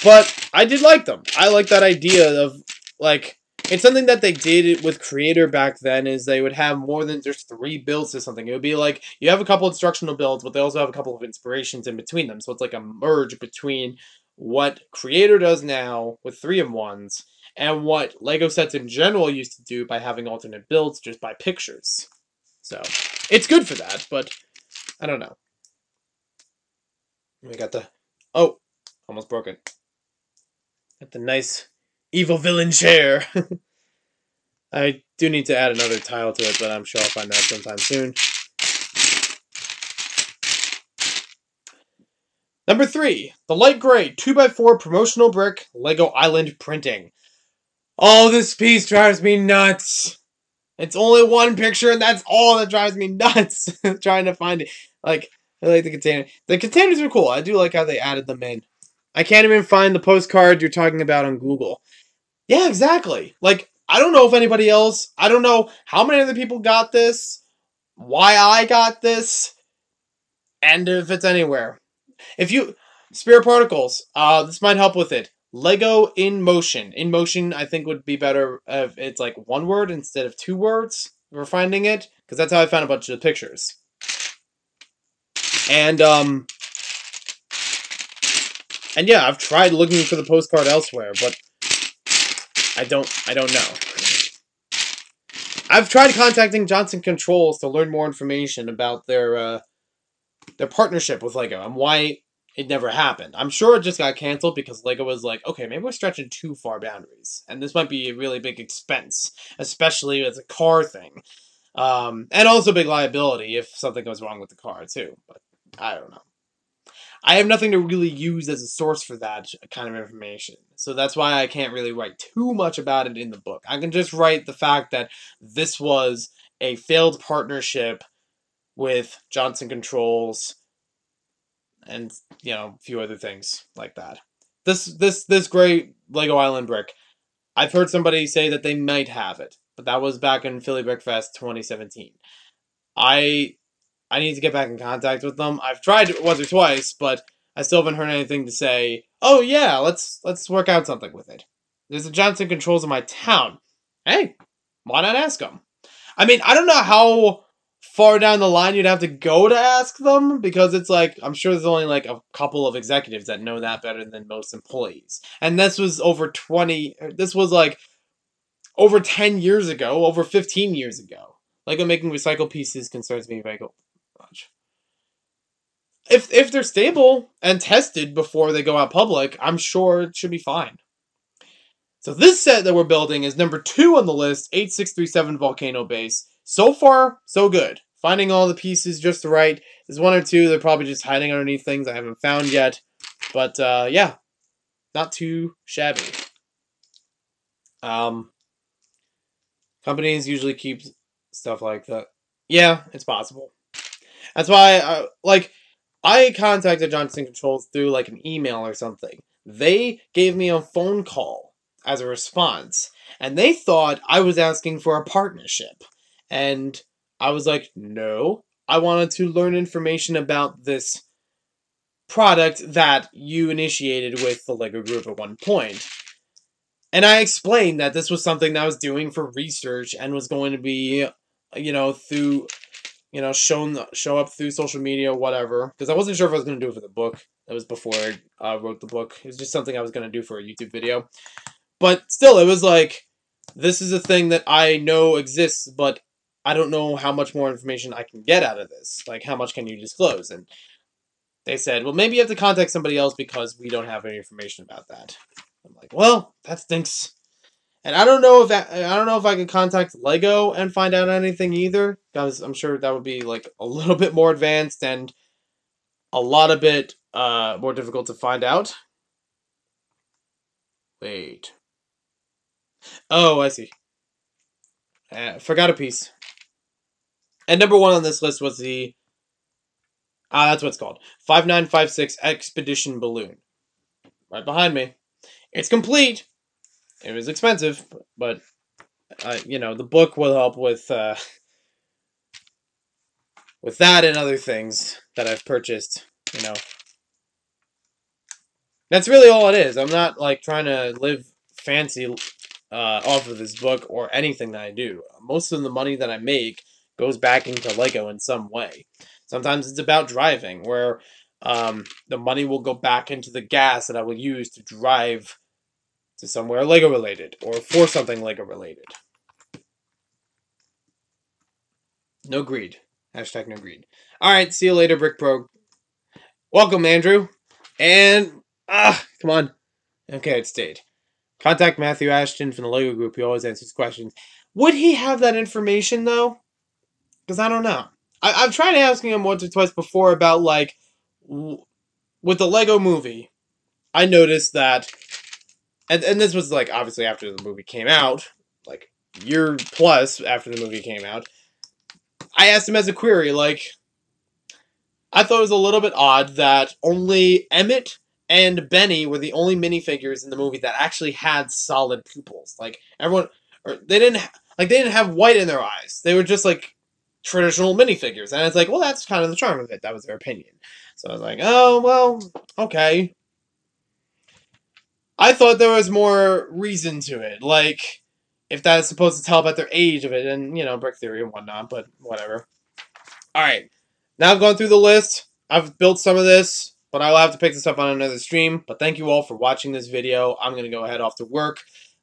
But I did like them. I like that idea of, like, it's something that they did with Creator back then, is they would have more than just 3 builds to something. It would be like, you have a couple instructional builds, but they also have a couple of inspirations in between them. So it's like a merge between what Creator does now with 3-in-1s and what Lego sets in general used to do by having alternate builds just by pictures. So, it's good for that, but I don't know. We got the... Oh, almost broke it. Got the nice evil villain chair. I do need to add another tile to it, but I'm sure I'll find that sometime soon. Number 3, the light gray 2x4 promotional brick Lego Island printing. Oh, this piece drives me nuts. It's only one picture, and that's all that drives me nuts. Trying to find it. Like, I like the container. The containers are cool. I do like how they added them in. I can't even find the postcard you're talking about on Google. Yeah, exactly. Like, I don't know if anybody else, I don't know how many other people got this, why I got this, and if it's anywhere. If you, Spirit Particles, this might help with it. Lego in Motion. In Motion, I think, would be better if it's like 1 word instead of 2 words for finding it, because that's how I found a bunch of the pictures. And yeah, I've tried looking for the postcard elsewhere, but I don't know. I've tried contacting Johnson Controls to learn more information about their partnership with Lego and why it never happened. I'm sure it just got canceled because Lego was like, okay, maybe we're stretching too far boundaries, and this might be a really big expense, especially as a car thing. And also big liability if something goes wrong with the car, too. But I don't know. I have nothing to really use as a source for that kind of information. So that's why I can't really write too much about it in the book. I can just write the fact that this was a failed partnership with Johnson Controls and, you know, a few other things like that. This great Lego Island brick, I've heard somebody say that they might have it, but that was back in Philly Brick Fest 2017. I need to get back in contact with them. I've tried once or twice, but I still haven't heard anything to say, oh yeah, let's work out something with it. There's a Johnson Controls in my town. Hey, why not ask them? I mean, I don't know how far down the line you'd have to go to ask them, because it's like, I'm sure there's only like a couple of executives that know that better than most employees. And this was like over 10 years ago, over 15 years ago. Lego making recycled pieces concerns me very much. If they're stable and tested before they go out public, I'm sure it should be fine. So this set that we're building is number 2 on the list, 8637 Volcano Base. So far, so good. Finding all the pieces just right. There's 1 or 2 they're probably just hiding underneath things I haven't found yet. But yeah, not too shabby. Companies usually keep stuff like that. Yeah, it's possible. That's why I contacted Johnson Controls through like an email or something. They gave me a phone call as a response, and they thought I was asking for a partnership. And I was like, no, I wanted to learn information about this product that you initiated with the Lego Group at one point. And I explained that this was something that I was doing for research and was going to be, show up through social media, whatever. Because I wasn't sure if I was going to do it for the book. That was before I wrote the book. It was just something I was going to do for a YouTube video. But still, it was like, this is a thing that I know exists, but I don't know how much more information I can get out of this. Like, how much can you disclose? And they said, well, maybe you have to contact somebody else because we don't have any information about that. I'm like, well, that stinks. And I don't know if I can contact Lego and find out anything either, because I'm sure that would be like a little bit more advanced and a lot of bit more difficult to find out. Wait. Oh, I see. Forgot a piece. And number 1 on this list was the that's what it's called, 5956 Expedition Balloon. Right behind me. It's complete. It was expensive, but the book will help with that and other things that I've purchased. That's really all it is. I'm not like trying to live fancy off of this book or anything that I do. Most of the money that I make goes back into Lego in some way. Sometimes it's about driving, where the money will go back into the gas that I will use to drive to somewhere Lego related, or for something Lego related. No greed. Hashtag no greed. Alright, see you later, Brick Pro. Welcome, Andrew. And, come on. Okay, it stayed. Contact Matthew Ashton from the Lego Group. He always answers questions. Would he have that information, though? Because I don't know. I've tried asking him once or twice before about, like, with the Lego movie, I noticed that, and this was, like, obviously after the movie came out, like, year plus after the movie came out, I asked him as a query, like, I thought it was a little bit odd that only Emmett and Benny were the only minifigures in the movie that actually had solid pupils. Like, everyone, they didn't have white in their eyes. They were just, like, traditional minifigures. And it's like, well, that's kind of the charm of it. That was their opinion. So I was like, oh, well, okay. I thought there was more reason to it. Like, if that's supposed to tell about their age of it, and, brick theory and whatnot, but whatever. Alright. Now I've gone through the list. I've built some of this, but I will have to pick this up on another stream. But thank you all for watching this video. I'm going to go ahead off to work.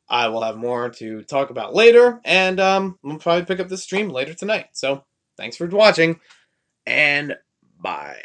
I will have more to talk about later, and we'll probably pick up this stream later tonight. So, thanks for watching, and bye.